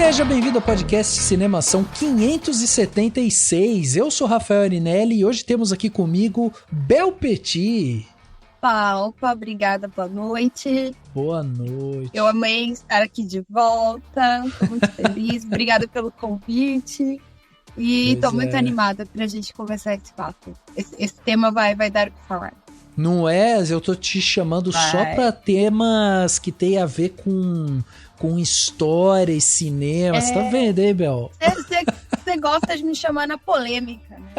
Seja bem-vindo ao podcast Cinemação 576. Eu sou Rafael Arinelli e hoje temos aqui comigo Bel Petit. Opa, obrigada, boa noite. Boa noite. Eu amei estar aqui de volta, tô muito feliz, obrigada pelo convite. E tô muito animada pra gente conversar esse papo. Esse tema vai dar o que falar. Não é? Eu tô te chamando só pra temas que tem a ver com história e cinema. Você tá vendo, hein, Bel? Você gosta de me chamar na polêmica, né?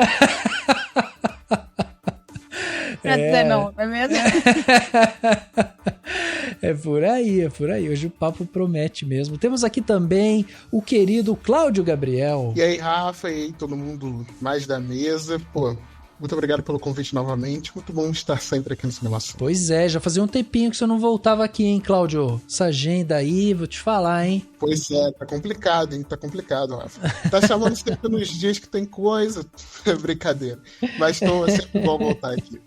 Pra dizer não é mesmo? É por aí. Hoje o papo promete mesmo. Temos aqui também o querido Cláudio Gabriel. E aí, Rafa, e aí, todo mundo mais da mesa. Pô, muito obrigado pelo convite novamente. Muito bom estar sempre aqui no Cinemação. Pois é, já fazia um tempinho que você não voltava aqui, hein, Cláudio? Essa agenda aí, vou te falar, hein? Pois é, tá complicado, hein? Tá complicado, Rafa. Tá chamando sempre nos dias que tem coisa. Brincadeira. Mas tô sempre bom voltar aqui.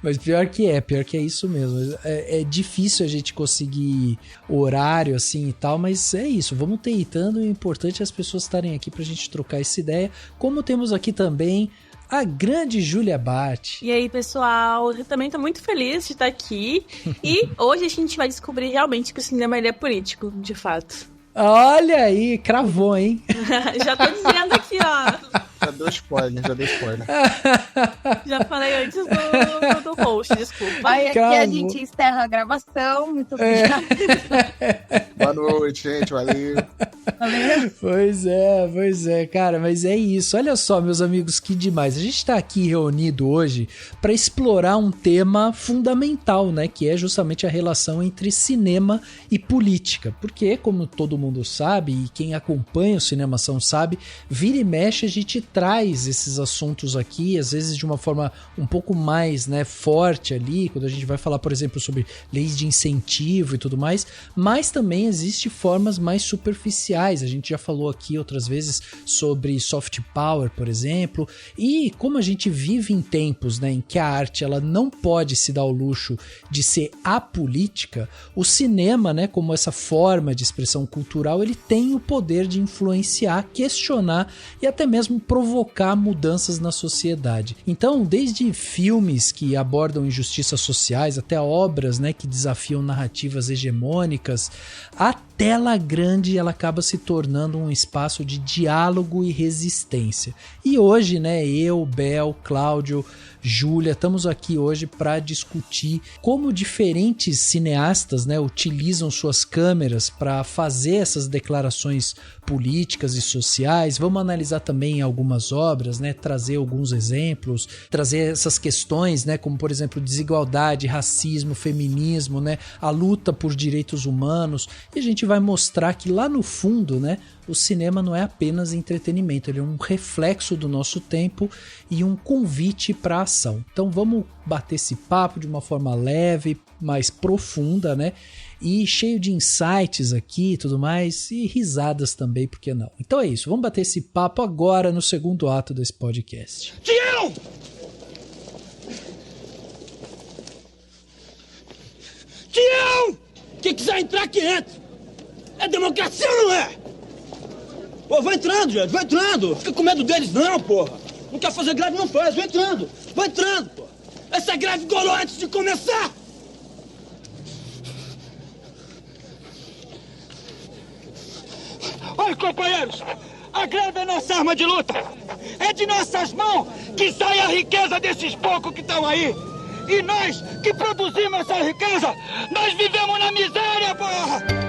Mas pior que é isso mesmo. É difícil a gente conseguir horário assim e tal, mas é isso, vamos tentando. O importante é as pessoas estarem aqui pra gente trocar essa ideia. Como temos aqui também a grande Júlia Bart. E aí, pessoal, eu também tô muito feliz de estar aqui. E hoje a gente vai descobrir realmente que o cinema ele é político, de fato. Olha aí, cravou, hein? Já tô dizendo aqui, ó. Já deu spoiler. Já falei antes do host, desculpa. Aí aqui a gente encerra a gravação. Muito obrigada. Boa noite, gente. Valeu. Pois é, cara, mas é isso. Olha só, meus amigos, que demais. A gente tá aqui reunido hoje para explorar um tema fundamental, né? Que é justamente a relação entre cinema e política. Porque, como todo mundo sabe, e quem acompanha o Cinemação sabe, vira e mexe a gente traz esses assuntos aqui, às vezes de uma forma um pouco mais, né, forte ali, quando a gente vai falar, por exemplo, sobre leis de incentivo e tudo mais, mas também existe formas mais superficiais. A gente já falou aqui outras vezes sobre soft power, por exemplo, e como a gente vive em tempos, né, em que a arte ela não pode se dar o luxo de ser apolítica, o cinema, né, como essa forma de expressão cultural, ele tem o poder de influenciar, questionar e até mesmo provocar mudanças na sociedade. Então, desde filmes que abordam injustiças sociais até obras, né, que desafiam narrativas hegemônicas, a tela grande ela acaba se tornando um espaço de diálogo e resistência. E hoje, né, eu, Bel, Cláudio, Júlia, estamos aqui hoje para discutir como diferentes cineastas, né, utilizam suas câmeras para fazer essas declarações políticas e sociais. Vamos analisar também algumas obras, né, trazer alguns exemplos, trazer essas questões, né, como por exemplo desigualdade, racismo, feminismo, né, a luta por direitos humanos. E a gente vai mostrar que lá no fundo, né, o cinema não é apenas entretenimento, ele é um reflexo do nosso tempo e um convite para a ação. Então vamos bater esse papo de uma forma leve, mais profunda, né? E cheio de insights aqui e tudo mais, e risadas também, por que não? Então é isso, vamos bater esse papo agora no segundo ato desse podcast. Tião! Tião! Quem quiser entrar, que entre! É democracia ou não é? Pô, vai entrando, gente, vai entrando. Fica com medo deles não, porra. Não quer fazer greve, não faz. Vai entrando, porra. Essa greve gorou antes de começar. Olha, companheiros, a greve é nossa arma de luta. É de nossas mãos que sai a riqueza desses poucos que estão aí. E nós que produzimos essa riqueza, nós vivemos na miséria, porra.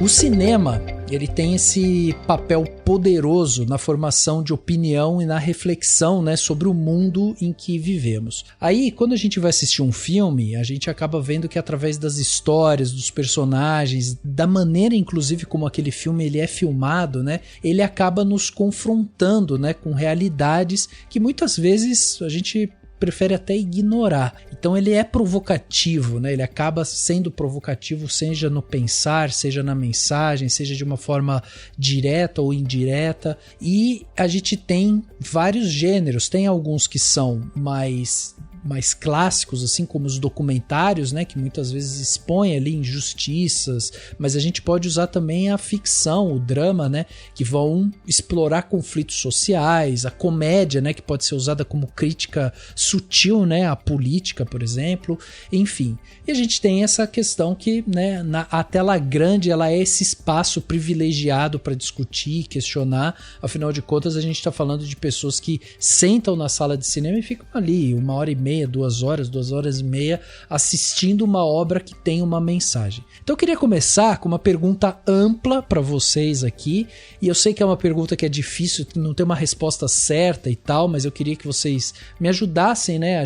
O cinema, ele tem esse papel poderoso na formação de opinião e na reflexão, né, sobre o mundo em que vivemos. Aí, quando a gente vai assistir um filme, a gente acaba vendo que através das histórias, dos personagens, da maneira inclusive como aquele filme ele é filmado, né, ele acaba nos confrontando, né, com realidades que muitas vezes a gente prefere até ignorar. Então ele é provocativo, né? Ele acaba sendo provocativo, seja no pensar, seja na mensagem, seja de uma forma direta ou indireta. E a gente tem vários gêneros, tem alguns que são mais mais clássicos, assim como os documentários, né, que muitas vezes expõem ali injustiças, mas a gente pode usar também a ficção, o drama, né, que vão explorar conflitos sociais, a comédia, né, que pode ser usada como crítica sutil, né, à política, por exemplo, enfim. E a gente tem essa questão que, né, a tela grande, ela é esse espaço privilegiado para discutir, questionar, afinal de contas a gente está falando de pessoas que sentam na sala de cinema e ficam ali 1h30, 2h e meia assistindo uma obra que tem uma mensagem. Então eu queria começar com uma pergunta ampla para vocês aqui, e eu sei que é uma pergunta que é difícil, não tem uma resposta certa e tal, mas eu queria que vocês me ajudassem, né,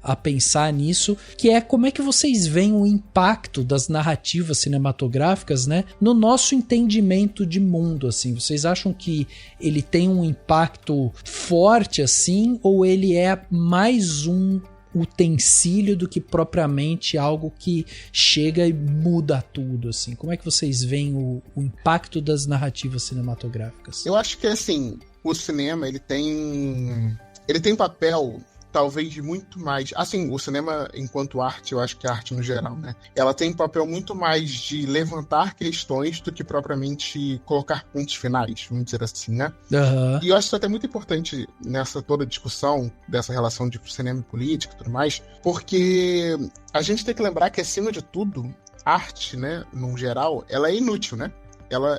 a pensar nisso, que é como é que vocês veem o impacto das narrativas cinematográficas, né, no nosso entendimento de mundo, assim. Vocês acham que ele tem um impacto forte, assim, ou ele é mais um utensílio do que propriamente algo que chega e muda tudo, assim? Como é que vocês veem o impacto das narrativas cinematográficas? Eu acho que, assim, o cinema, ele tem papel, talvez, de muito mais... Assim, o cinema, enquanto arte, eu acho que a arte no geral, né? Ela tem um papel muito mais de levantar questões do que propriamente colocar pontos finais, vamos dizer assim, né? Uhum. E eu acho isso até muito importante nessa toda discussão dessa relação de cinema e política e tudo mais, porque a gente tem que lembrar que, acima de tudo, arte, né, no geral, ela é inútil, né?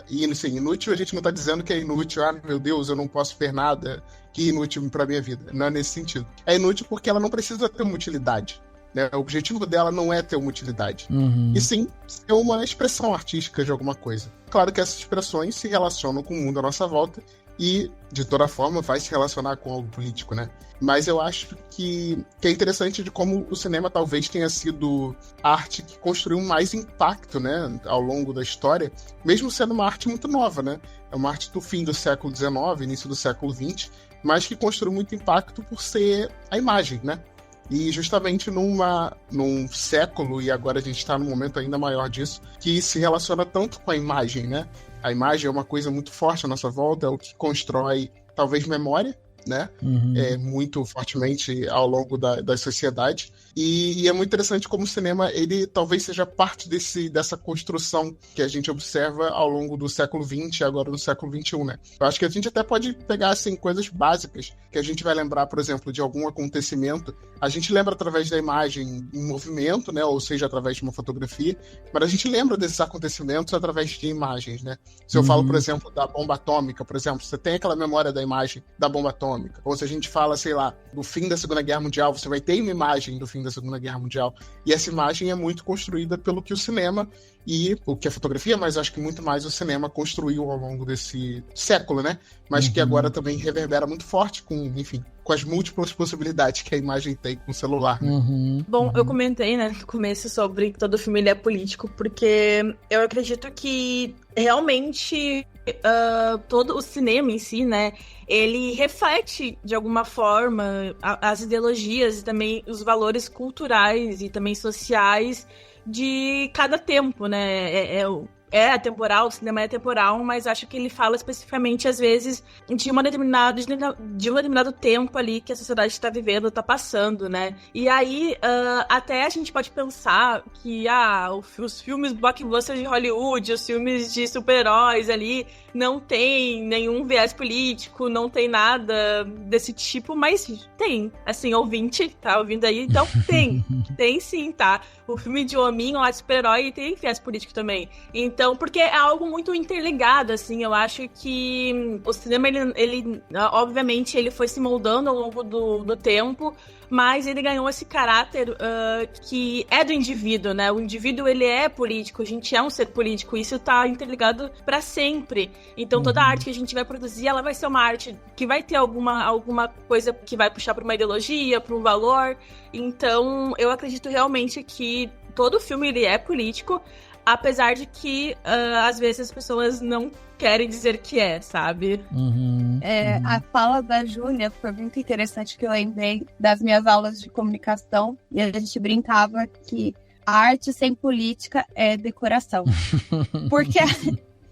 E assim, inútil, a gente não tá dizendo que é inútil, meu Deus, eu não posso ver nada, que inútil pra minha vida. Não é nesse sentido. É inútil porque ela não precisa ter uma utilidade, né? O objetivo dela não é ter uma utilidade. Uhum. E sim, é uma expressão artística de alguma coisa. Claro que essas expressões se relacionam com o mundo à nossa volta e, de toda forma, vai se relacionar com algo político, né? Mas eu acho que é interessante de como o cinema talvez tenha sido a arte que construiu mais impacto, né, ao longo da história, mesmo sendo uma arte muito nova, né? É uma arte do fim do século XIX, início do século XX, mas que construiu muito impacto por ser a imagem, né? E justamente num século, e agora a gente está num momento ainda maior disso, que se relaciona tanto com a imagem, né? A imagem é uma coisa muito forte à nossa volta, é o que constrói, talvez, memória, né? Uhum. Muito fortemente ao longo da sociedade. E é muito interessante como o cinema, ele talvez seja parte dessa construção que a gente observa ao longo do século XX e agora do século XXI, né? Eu acho que a gente até pode pegar, assim, coisas básicas, que a gente vai lembrar, por exemplo, de algum acontecimento. A gente lembra através da imagem em movimento, né? Ou seja, através de uma fotografia, mas a gente lembra desses acontecimentos através de imagens, né? Se eu falo, por exemplo, da bomba atômica, por exemplo, você tem aquela memória da imagem da bomba atômica. Ou se a gente fala, sei lá, do fim da Segunda Guerra Mundial, você vai ter uma imagem do fim da Segunda Guerra Mundial. E essa imagem é muito construída pelo que o cinema e o que a fotografia, mas acho que muito mais o cinema construiu ao longo desse século, né? Mas que agora também reverbera muito forte com as múltiplas possibilidades que a imagem tem com o celular, né? Bom, eu comentei, né, no começo sobre que todo filme ele é político, porque eu acredito que realmente todo o cinema em si, né, ele reflete de alguma forma as ideologias e também os valores culturais e também sociais de cada tempo, né? É atemporal, o cinema é atemporal, mas acho que ele fala especificamente, às vezes, de um determinado tempo ali que a sociedade está vivendo, está passando, né? E aí, até a gente pode pensar que os filmes blockbusters de Hollywood, os filmes de super-heróis ali, não tem nenhum viés político, não tem nada desse tipo, mas tem. Assim, ouvinte, tá ouvindo aí? Então, tem sim, tá? O filme de hominho lá de super-herói tem viés político também. Então, porque é algo muito interligado, assim, eu acho que o cinema, ele obviamente, ele foi se moldando ao longo do tempo, mas ele ganhou esse caráter que é do indivíduo, né? O indivíduo, ele é político, a gente é um ser político, isso tá interligado pra sempre. Então, toda a arte que a gente vai produzir, ela vai ser uma arte que vai ter alguma coisa que vai puxar pra uma ideologia, pra um valor. Então, eu acredito realmente que todo filme, ele é político, apesar de que, às vezes, as pessoas não querem dizer que é, sabe? A fala da Júlia foi muito interessante, que eu lembrei das minhas aulas de comunicação, e a gente brincava que a arte sem política é decoração. Porque,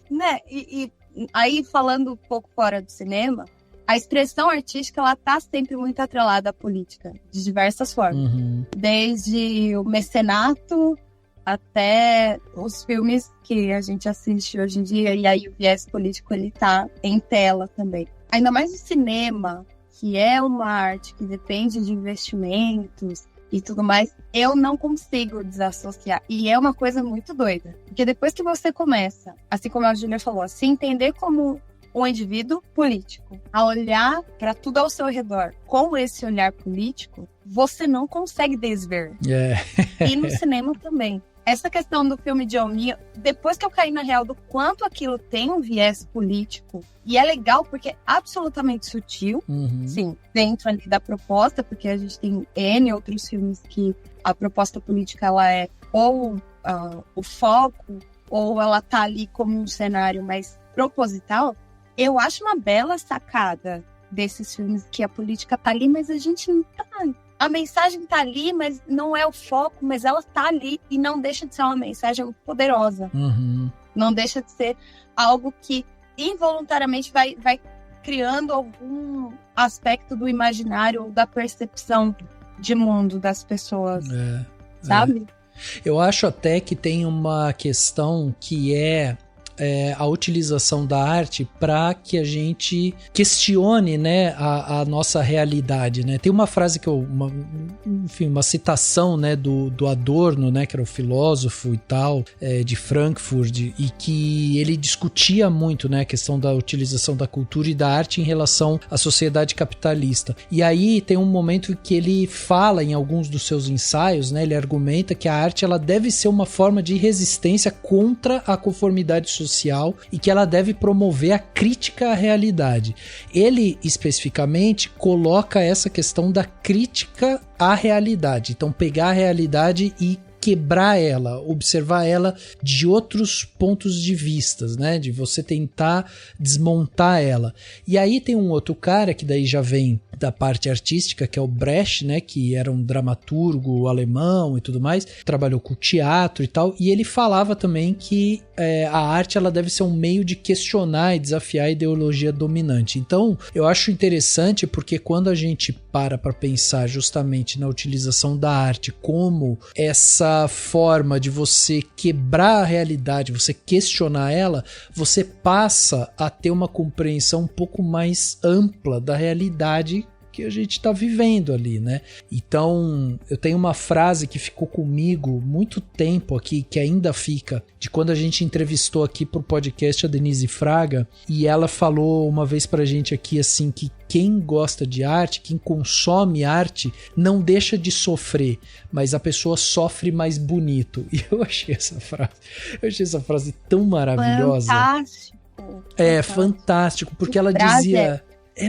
né, e aí falando um pouco fora do cinema, a expressão artística, ela tá sempre muito atrelada à política, de diversas formas. Desde o mecenato até os filmes que a gente assiste hoje em dia, e aí o viés político, ele tá em tela também. Ainda mais o cinema, que é uma arte que depende de investimentos e tudo mais, eu não consigo desassociar. E é uma coisa muito doida. Porque depois que você começa, assim como a Júlia falou, a se entender como um indivíduo político, a olhar para tudo ao seu redor com esse olhar político, você não consegue desver. E no cinema também. Essa questão do filme de Almir, depois que eu caí na real do quanto aquilo tem um viés político, e é legal porque é absolutamente sutil, sim, dentro ali da proposta, porque a gente tem N outros filmes que a proposta política, ela é ou o foco, ou ela tá ali como um cenário mais proposital. Eu acho uma bela sacada desses filmes que a política tá ali, mas a gente não tá. A mensagem tá ali, mas não é o foco, mas ela tá ali e não deixa de ser uma mensagem poderosa. Não deixa de ser algo que involuntariamente vai criando algum aspecto do imaginário ou da percepção de mundo das pessoas, sabe? Eu acho até que tem uma questão que é a utilização da arte para que a gente questione, né, a nossa realidade, né? Tem uma frase que uma citação, né, do Adorno, né, que era o filósofo e tal, de Frankfurt, e que ele discutia muito, né, a questão da utilização da cultura e da arte em relação à sociedade capitalista. E aí tem um momento que ele fala em alguns dos seus ensaios, né, ele argumenta que a arte, ela deve ser uma forma de resistência contra a conformidade social e que ela deve promover a crítica à realidade. Ele, especificamente, coloca essa questão da crítica à realidade. Então, pegar a realidade e quebrar ela, observar ela de outros pontos de vista, né? De você tentar desmontar ela. E aí tem um outro cara que daí já vem da parte artística, que é o Brecht, né? Que era um dramaturgo alemão e tudo mais, trabalhou com teatro e tal, e ele falava também que a arte, ela deve ser um meio de questionar e desafiar a ideologia dominante. Então, eu acho interessante porque quando a gente para pensar justamente na utilização da arte como essa forma de você quebrar a realidade, você questionar ela, você passa a ter uma compreensão um pouco mais ampla da realidade que a gente está vivendo ali, né? Então, eu tenho uma frase que ficou comigo muito tempo aqui, que ainda fica, de quando a gente entrevistou aqui pro podcast a Denise Fraga, e ela falou uma vez pra gente aqui, assim, que quem gosta de arte, quem consome arte, não deixa de sofrer, mas a pessoa sofre mais bonito. E eu achei essa frase tão maravilhosa. Fantástico. Fantástico, porque ela dizia...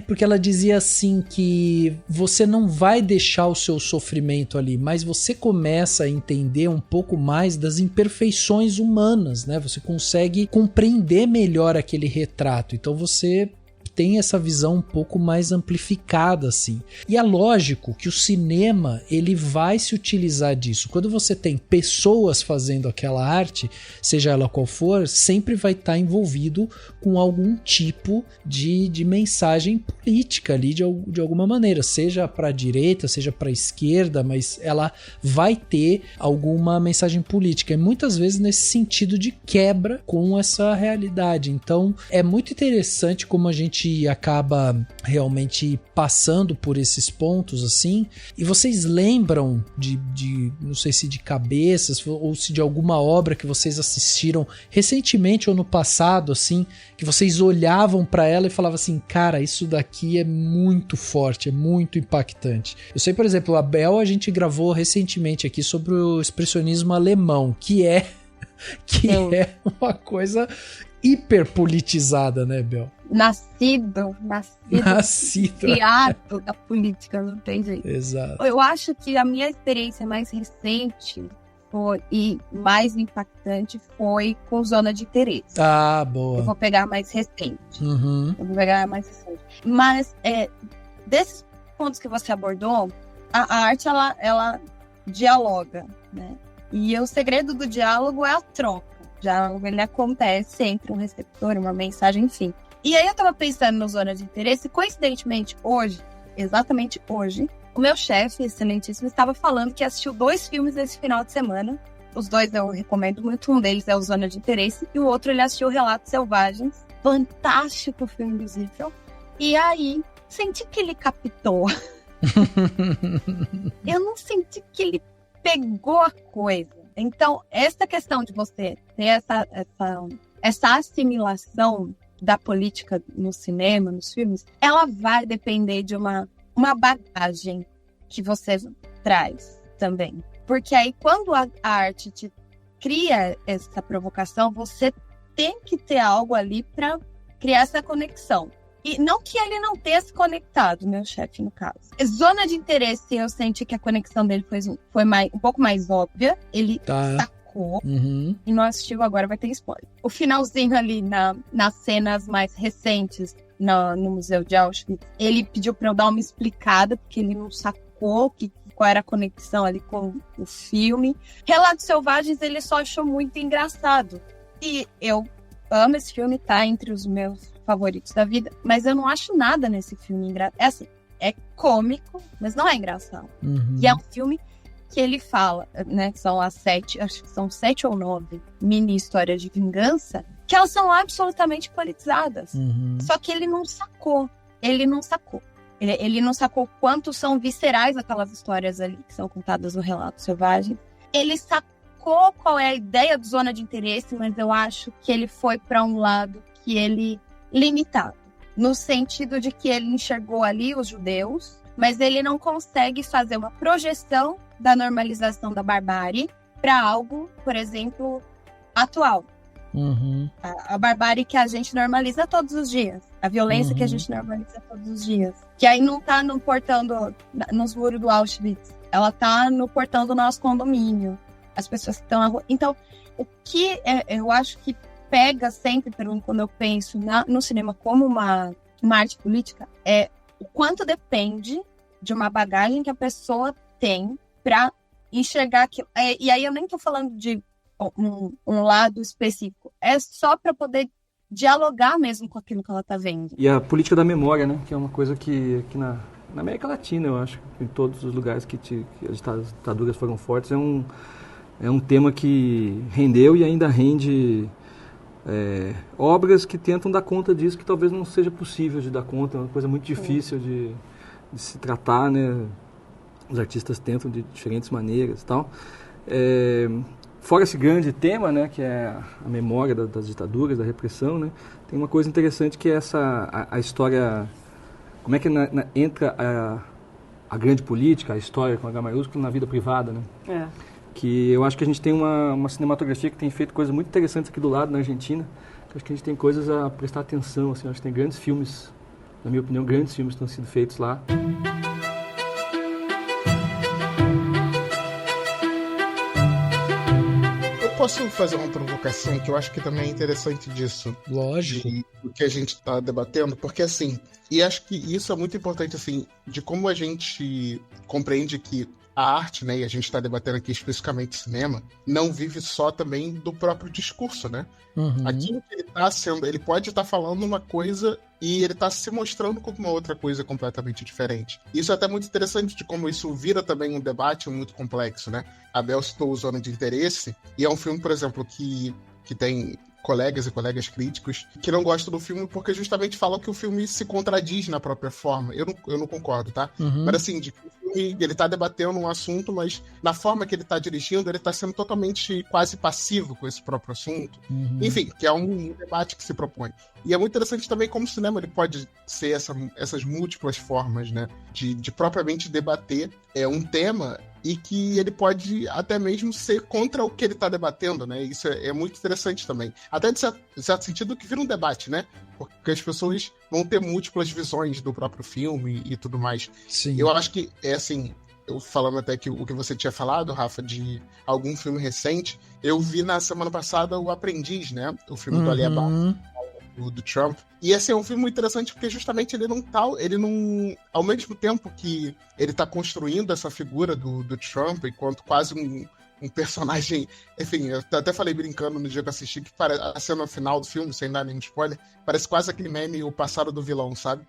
porque ela dizia assim que você não vai deixar o seu sofrimento ali, mas você começa a entender um pouco mais das imperfeições humanas, né? Você consegue compreender melhor aquele retrato, então você tem essa visão um pouco mais amplificada, assim. E é lógico que o cinema, ele vai se utilizar disso. Quando você tem pessoas fazendo aquela arte, seja ela qual for, sempre vai estar envolvido com algum tipo de mensagem política ali, de alguma maneira, seja para a direita, seja para a esquerda, mas ela vai ter alguma mensagem política, e muitas vezes nesse sentido de quebra com essa realidade. Então, é muito interessante como a gente acaba realmente passando por esses pontos assim. E vocês lembram de não sei se de cabeças ou se de alguma obra que vocês assistiram recentemente ou no passado, assim, que vocês olhavam para ela e falavam assim, cara, isso daqui é muito forte, é muito impactante. Eu sei, por exemplo, a Bel, a gente gravou recentemente aqui sobre o expressionismo alemão, que é uma coisa hiper politizada, né, Bel? Nascido. Criado da política, não tem jeito. Exato. Eu acho que a minha experiência mais recente e mais impactante foi com Zona de Interesse. Ah, boa. Eu vou pegar mais recente. Uhum. Mas, desses pontos que você abordou, a arte, ela dialoga, né? E o segredo do diálogo é a troca. Já ele acontece entre um receptor, uma mensagem, enfim. E aí eu tava pensando no Zona de Interesse, coincidentemente hoje, exatamente hoje, o meu chefe, excelentíssimo, estava falando que assistiu 2 filmes nesse final de semana. Os 2 eu recomendo muito, um deles é o Zona de Interesse e o outro ele assistiu Relatos Selvagens. Fantástico filme do Zifel. E aí, senti que ele captou. Eu não senti que ele pegou a coisa. Então, essa questão de você ter essa assimilação da política no cinema, nos filmes, ela vai depender de uma bagagem que você traz também. Porque aí, quando a arte te cria essa provocação, você tem que ter algo ali para criar essa conexão. E não que ele não tenha se conectado, meu chefe, no caso. Zona de Interesse, eu senti que a conexão dele foi um pouco mais óbvia. Ele sacou e não assistiu, agora vai ter spoiler. O finalzinho ali, nas cenas mais recentes, no Museu de Auschwitz, ele pediu pra eu dar uma explicada, porque ele não sacou qual era a conexão ali com o filme. Relatos Selvagens, ele só achou muito engraçado. E eu amo esse filme, tá entre os meus favoritos da vida, mas eu não acho nada nesse filme engraçado. Assim, é cômico, mas não é engraçado. E é um filme que ele fala, né, que são acho que são 7 ou 9 mini histórias de vingança, que elas são absolutamente politizadas. Só que ele não sacou. Ele não sacou o quanto são viscerais aquelas histórias ali que são contadas no Relato Selvagem. Ele sacou qual é a ideia do Zona de Interesse, mas eu acho que ele foi para um lado que ele limitado, no sentido de que ele enxergou ali os judeus, mas ele não consegue fazer uma projeção da normalização da barbárie para algo, por exemplo, atual. A barbárie que a gente normaliza todos os dias, a violência que a gente normaliza todos os dias, que aí não tá no portão nos muros do Auschwitz, ela tá no portão do nosso condomínio, as pessoas que estão na rua. Então, o que eu acho que pega sempre quando eu penso no cinema como uma arte política é o quanto depende de uma bagagem que a pessoa tem para enxergar aquilo. E aí eu nem tô falando de um lado específico, é só para poder dialogar mesmo com aquilo que ela tá vendo. E a política da memória, né, que é uma coisa que na América Latina, eu acho, em todos os lugares que as ditaduras foram fortes, é um tema que rendeu e ainda rende obras que tentam dar conta disso, que talvez não seja possível de dar conta, é uma coisa muito difícil de se tratar, né? Os artistas tentam de diferentes maneiras e tal. Fora esse grande tema, né, que é a memória das ditaduras, da repressão, né, tem uma coisa interessante que é a história, como é que entra a grande política, a história com H maiúsculo na vida privada, né? Que eu acho que a gente tem uma cinematografia que tem feito coisas muito interessantes aqui do lado, na Argentina. Eu acho que a gente tem coisas a prestar atenção, assim, eu acho que tem grandes filmes, na minha opinião, grandes filmes que estão sendo feitos lá. Posso fazer uma provocação que eu acho que também é interessante disso? Lógico. Do que a gente está debatendo, porque assim, e acho que isso é muito importante, assim, de como a gente compreende que a arte, né, e a gente está debatendo aqui especificamente cinema, não vive só também do próprio discurso, né? Aquilo que ele está sendo, ele pode estar falando uma coisa e ele está se mostrando como uma outra coisa completamente diferente. Isso é até muito interessante de como isso vira também um debate muito complexo, né? A Bel citou o Zona de Interesse, e é um filme, por exemplo, que tem colegas e colegas críticos que não gostam do filme porque justamente falam que o filme se contradiz na própria forma. Eu não concordo, tá? Mas assim, de que o filme, ele tá debatendo um assunto, mas na forma que ele tá dirigindo, ele tá sendo totalmente quase passivo com esse próprio assunto. Enfim, que é um debate que se propõe. E é muito interessante também como o cinema ele pode ser essas múltiplas formas, né? De propriamente debater um tema e que ele pode até mesmo ser contra o que ele está debatendo, né? Isso é muito interessante também. Até de certo sentido que vira um debate, né? Porque as pessoas vão ter múltiplas visões do próprio filme e tudo mais. Sim. Eu acho que assim, eu falando até que o que você tinha falado, Rafa, de algum filme recente, eu vi na semana passada O Aprendiz, né? O filme do Ali Abad, do Trump. E esse é um filme muito interessante porque justamente ele não, ao mesmo tempo que ele tá construindo essa figura do Trump enquanto quase um personagem... Enfim, eu até falei brincando no dia que eu assisti que a cena final do filme, sem dar nenhum spoiler, parece quase aquele meme, o passado do vilão, sabe?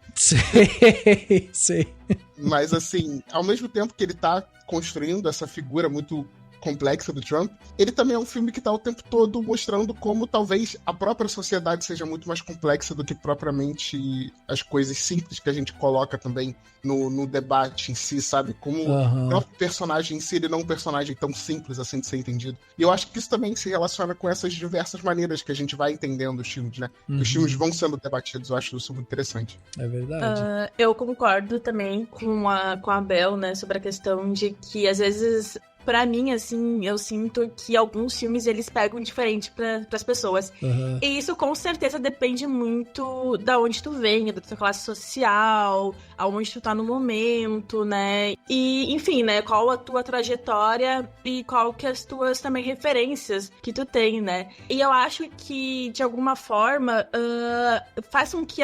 Sei. Mas, assim, ao mesmo tempo que ele tá construindo essa figura muito complexa do Trump, ele também é um filme que tá o tempo todo mostrando como talvez a própria sociedade seja muito mais complexa do que propriamente as coisas simples que a gente coloca também no debate em si, sabe? Como o próprio personagem em si, ele não é um personagem tão simples assim de ser entendido. E eu acho que isso também se relaciona com essas diversas maneiras que a gente vai entendendo os filmes, né? Os filmes vão sendo debatidos, eu acho isso muito interessante. É verdade. Eu concordo também com a Bel, né, sobre a questão de que às vezes... Pra mim, assim, eu sinto que alguns filmes, eles pegam diferente pras pessoas. E isso, com certeza, depende muito da onde tu vem, da tua classe social, aonde tu tá no momento, né? E, enfim, né? Qual a tua trajetória e qual que as tuas, também, referências que tu tem, né? E eu acho que, de alguma forma, faz com que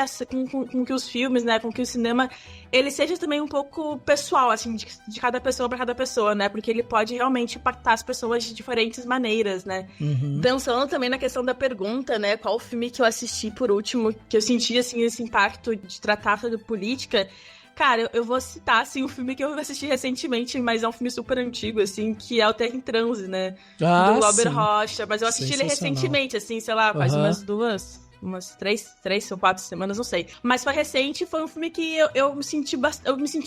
os filmes, né? Com que o cinema... ele seja também um pouco pessoal, assim, de cada pessoa pra cada pessoa, né? Porque ele pode realmente impactar as pessoas de diferentes maneiras, né? Pensando também na questão da pergunta, né? Qual filme que eu assisti por último, que eu senti, assim, esse impacto de tratar sobre política... Cara, eu vou citar, assim, um filme que eu assisti recentemente, mas é um filme super antigo, assim, que é o Terra em Transe, né? Do Glauber Rocha. Mas eu assisti ele recentemente, assim, sei lá, faz umas 3 ou 4 semanas, não sei. Mas foi recente, foi um filme que eu me senti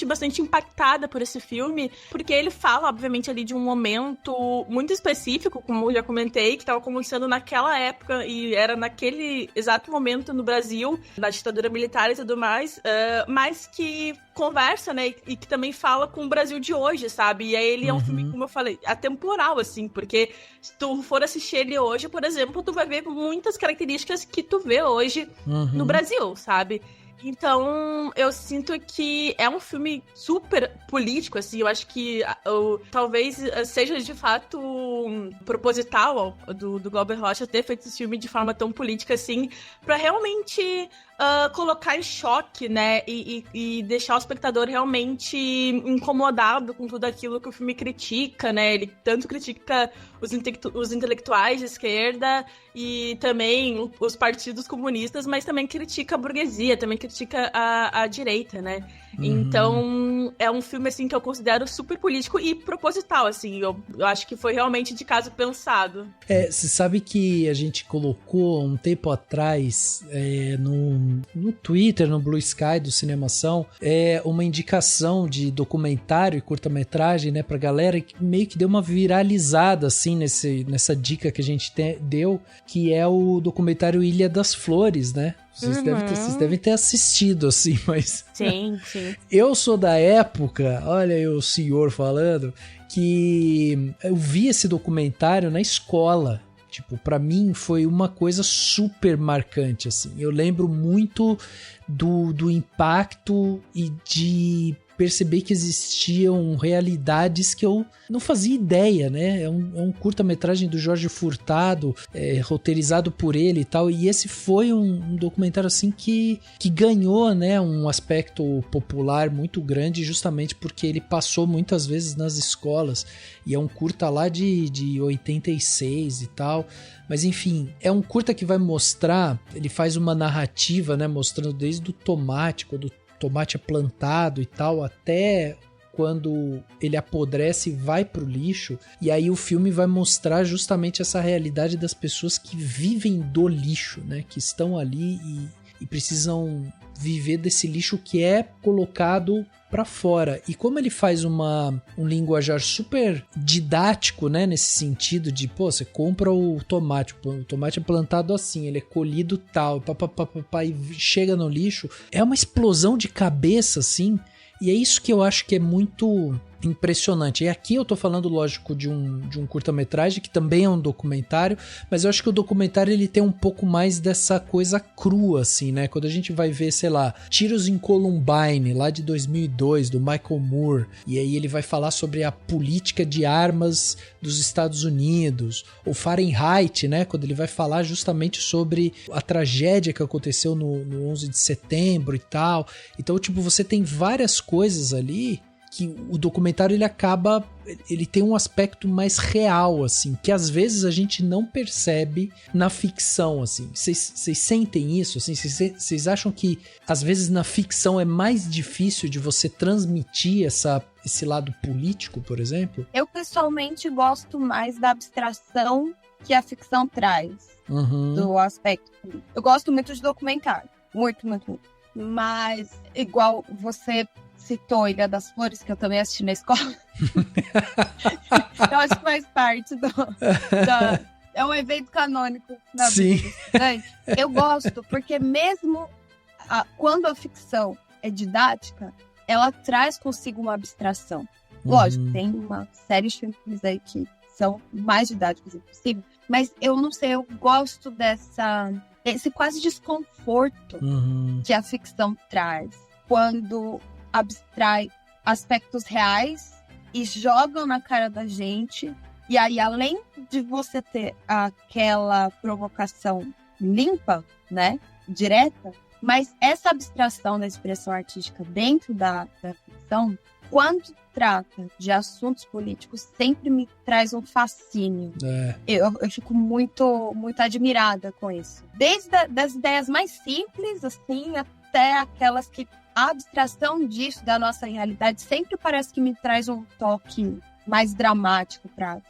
bastante impactada por esse filme, porque ele fala, obviamente, ali de um momento muito específico, como eu já comentei, que estava acontecendo naquela época, e era naquele exato momento no Brasil, na ditadura militar e tudo mais, mas que conversa, né, e que também fala com o Brasil de hoje, sabe? E aí ele é um filme, como eu falei, atemporal, assim, porque se tu for assistir ele hoje, por exemplo, tu vai ver muitas características que tu vê hoje no Brasil, sabe? Então, eu sinto que é um filme super político, assim, eu acho que talvez seja de fato proposital do Glauber Rocha ter feito esse filme de forma tão política, assim, pra realmente colocar em choque, né, e deixar o espectador realmente incomodado com tudo aquilo que o filme critica, né, ele tanto critica os intelectuais de esquerda e também os partidos comunistas, mas também critica a burguesia, também critica a direita, né. Então, é um filme, assim, que eu considero super político e proposital, assim, eu acho que foi realmente de caso pensado. Você sabe que a gente colocou um tempo atrás no Twitter, no Blue Sky do Cinemação, uma indicação de documentário e curta-metragem, né, pra galera, que meio que deu uma viralizada, assim, nessa dica que a gente deu, que é o documentário Ilha das Flores, né? Vocês devem ter assistido, assim, mas... Sim, sim. Eu sou da época, olha aí o senhor falando, que eu vi esse documentário na escola. Tipo, pra mim foi uma coisa super marcante, assim. Eu lembro muito do impacto e de perceber que existiam realidades que eu não fazia ideia, né? É um curta-metragem do Jorge Furtado, roteirizado por ele e tal, e esse foi um documentário assim que ganhou, né, um aspecto popular muito grande, justamente porque ele passou muitas vezes nas escolas, e é um curta lá de 86 e tal, mas enfim, é um curta que vai mostrar, ele faz uma narrativa, né, mostrando desde o tomate, quando o tomate é plantado e tal, até quando ele apodrece e vai pro lixo, e aí o filme vai mostrar justamente essa realidade das pessoas que vivem do lixo, né, que estão ali e precisam viver desse lixo que é colocado para fora. E como ele faz um linguajar super didático, né, nesse sentido de, pô, você compra o tomate é plantado assim, ele é colhido tal, e chega no lixo, é uma explosão de cabeça, assim, e é isso que eu acho que é muito impressionante. E aqui eu tô falando, lógico, de um curta-metragem, que também é um documentário, mas eu acho que o documentário ele tem um pouco mais dessa coisa crua, assim, né? Quando a gente vai ver, sei lá, Tiros em Columbine, lá de 2002, do Michael Moore, e aí ele vai falar sobre a política de armas dos Estados Unidos, ou Fahrenheit, né? Quando ele vai falar justamente sobre a tragédia que aconteceu no 11 de setembro e tal. Então, tipo, você tem várias coisas ali que o documentário ele tem um aspecto mais real, assim, que às vezes a gente não percebe na ficção, assim. Vocês sentem isso, assim? Vocês acham que às vezes na ficção é mais difícil de você transmitir esse lado político, por exemplo? Eu pessoalmente gosto mais da abstração que a ficção traz, do aspecto político. Eu gosto muito de documentário, muito, muito, muito. Mas igual você citou Ilha das Flores, que eu também assisti na escola. Eu acho que faz parte é um evento canônico da vida. Eu gosto, porque mesmo quando a ficção é didática, ela traz consigo uma abstração. Lógico, tem uma série de filmes aí que são mais didáticos possível, mas eu não sei, eu gosto esse quase desconforto que a ficção traz quando abstrai aspectos reais e jogam na cara da gente. E aí, além de você ter aquela provocação limpa, né, direta, mas essa abstração da expressão artística dentro da ficção, quando trata de assuntos políticos, sempre me traz um fascínio. Eu fico muito, muito admirada com isso. Desde das ideias mais simples, assim, até aquelas que a abstração disso, da nossa realidade, sempre parece que me traz um toque mais dramático pra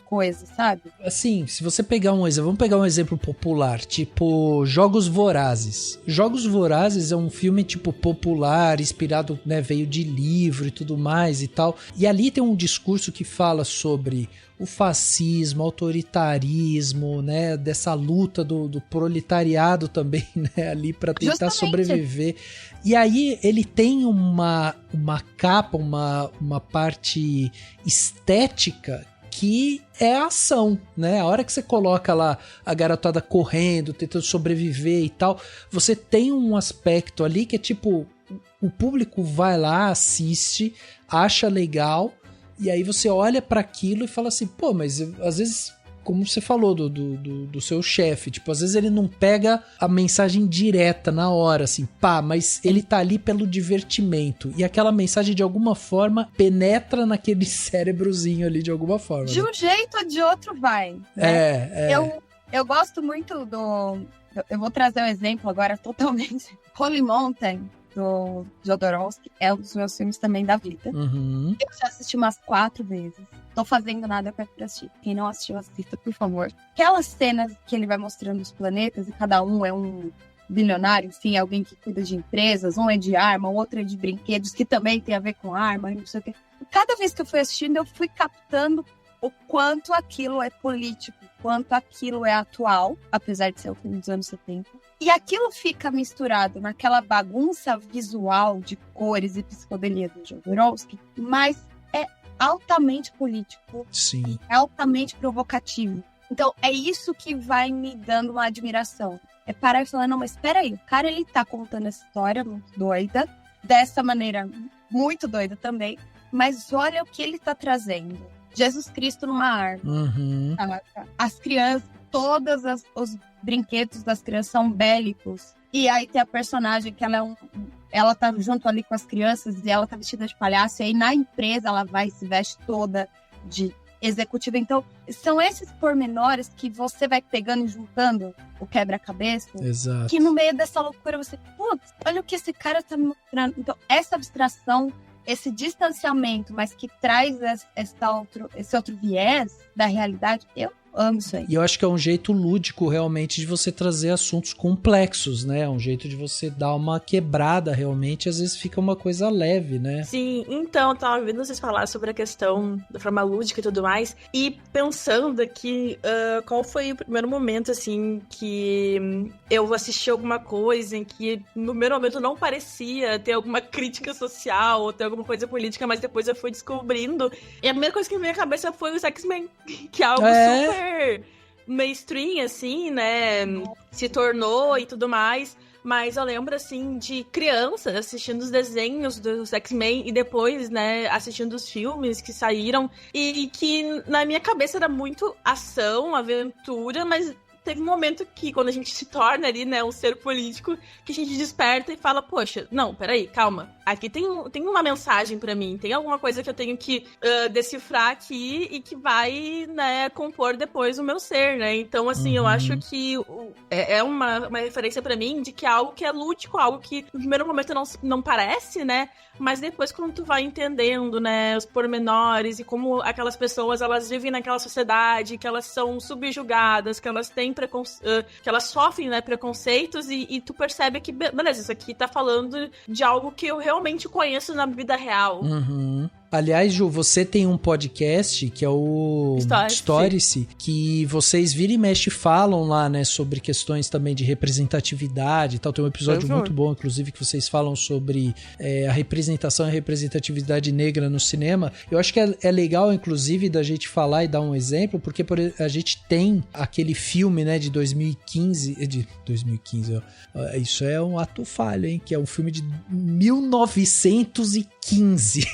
coisa, sabe? Assim, se você pegar vamos pegar um exemplo popular, tipo Jogos Vorazes. Jogos Vorazes é um filme tipo popular, inspirado, né, veio de livro e tudo mais e tal. E ali tem um discurso que fala sobre o fascismo, autoritarismo, né, dessa luta do proletariado também, né, ali para tentar sobreviver. E aí ele tem uma capa, uma parte estética que é a ação, né? A hora que você coloca lá a garotada correndo, tentando sobreviver e tal, você tem um aspecto ali que é tipo, o público vai lá, assiste, acha legal, e aí você olha para aquilo e fala assim, pô, mas às vezes, como você falou do seu chefe, tipo, às vezes ele não pega a mensagem direta na hora, assim, pá, mas ele tá ali pelo divertimento, e aquela mensagem de alguma forma penetra naquele cérebrozinho ali de alguma forma. De um jeito ou de outro vai. Né? Eu gosto muito eu vou trazer um exemplo agora totalmente. Holy Mountain, do Jodorowsky, é um dos meus filmes também da vida. Eu já assisti umas 4 vezes. Tô fazendo nada pra assistir. Quem não assistiu, assista, por favor. Aquelas cenas que ele vai mostrando os planetas e cada um é um bilionário, enfim, alguém que cuida de empresas, um é de arma, o outro é de brinquedos, que também tem a ver com arma, não sei o quê. Cada vez que eu fui assistindo, eu fui captando o quanto aquilo é político, quanto aquilo é atual, apesar de ser o filme dos anos 70. E aquilo fica misturado naquela bagunça visual de cores e psicodelia do Jodorowsky, mas é altamente político. Sim. É altamente provocativo. Então, é isso que vai me dando uma admiração. É parar e falar, não, mas espera aí, o cara, ele tá contando essa história muito doida, dessa maneira muito doida também, mas olha o que ele tá trazendo. Jesus Cristo numa árvore. As crianças, todos os brinquedos das crianças são bélicos. E aí tem a personagem que ela tá junto ali com as crianças e ela tá vestida de palhaço. E aí na empresa ela vai e se veste toda de executiva. Então, são esses pormenores que você vai pegando e juntando o quebra-cabeça. Exato. Que no meio dessa loucura você, putz, olha o que esse cara tá me mostrando. Então, essa abstração, esse distanciamento, mas que traz esse outro viés da realidade, eu amo isso aí. E eu acho que é um jeito lúdico realmente de você trazer assuntos complexos, né? É um jeito de você dar uma quebrada realmente, às vezes fica uma coisa leve, né? Sim, então, eu tava ouvindo vocês falar sobre a questão da forma lúdica e tudo mais, e pensando aqui, qual foi o primeiro momento, assim, que eu assisti alguma coisa em que no primeiro momento não parecia ter alguma crítica social ou ter alguma coisa política, mas depois eu fui descobrindo, e a primeira coisa que me veio à cabeça foi os X-Men, que é algo super mainstream, assim, né? Se tornou e tudo mais. Mas eu lembro, assim, de criança assistindo os desenhos dos X-Men e depois, né, assistindo os filmes que saíram. E que na minha cabeça era muito ação, aventura, mas teve um momento que, quando a gente se torna ali, né, um ser político, que a gente desperta e fala, poxa, não, peraí, calma. Aqui tem uma mensagem pra mim, tem alguma coisa que eu tenho que decifrar aqui e que vai, né, compor depois o meu ser, né? Então, assim, eu acho que é uma referência pra mim de que é algo que é lúdico, algo que no primeiro momento não parece, né? Mas depois, quando tu vai entendendo, né, os pormenores e como aquelas pessoas, elas vivem naquela sociedade, que elas são subjugadas, que elas têm que elas sofrem, né, preconceitos e tu percebe que, beleza, isso aqui tá falando de algo que eu realmente conheço na vida real. Aliás, Ju, você tem um podcast que é o Stories, que vocês vira e mexe falam lá, né, sobre questões também de representatividade e tal. Tem um episódio muito bom, inclusive, que vocês falam sobre a representação e a representatividade negra no cinema. Eu acho que é legal, inclusive, da gente falar e dar um exemplo, porque a gente tem aquele filme, né, de 2015, isso é um ato falho, hein, que é um filme de 1915,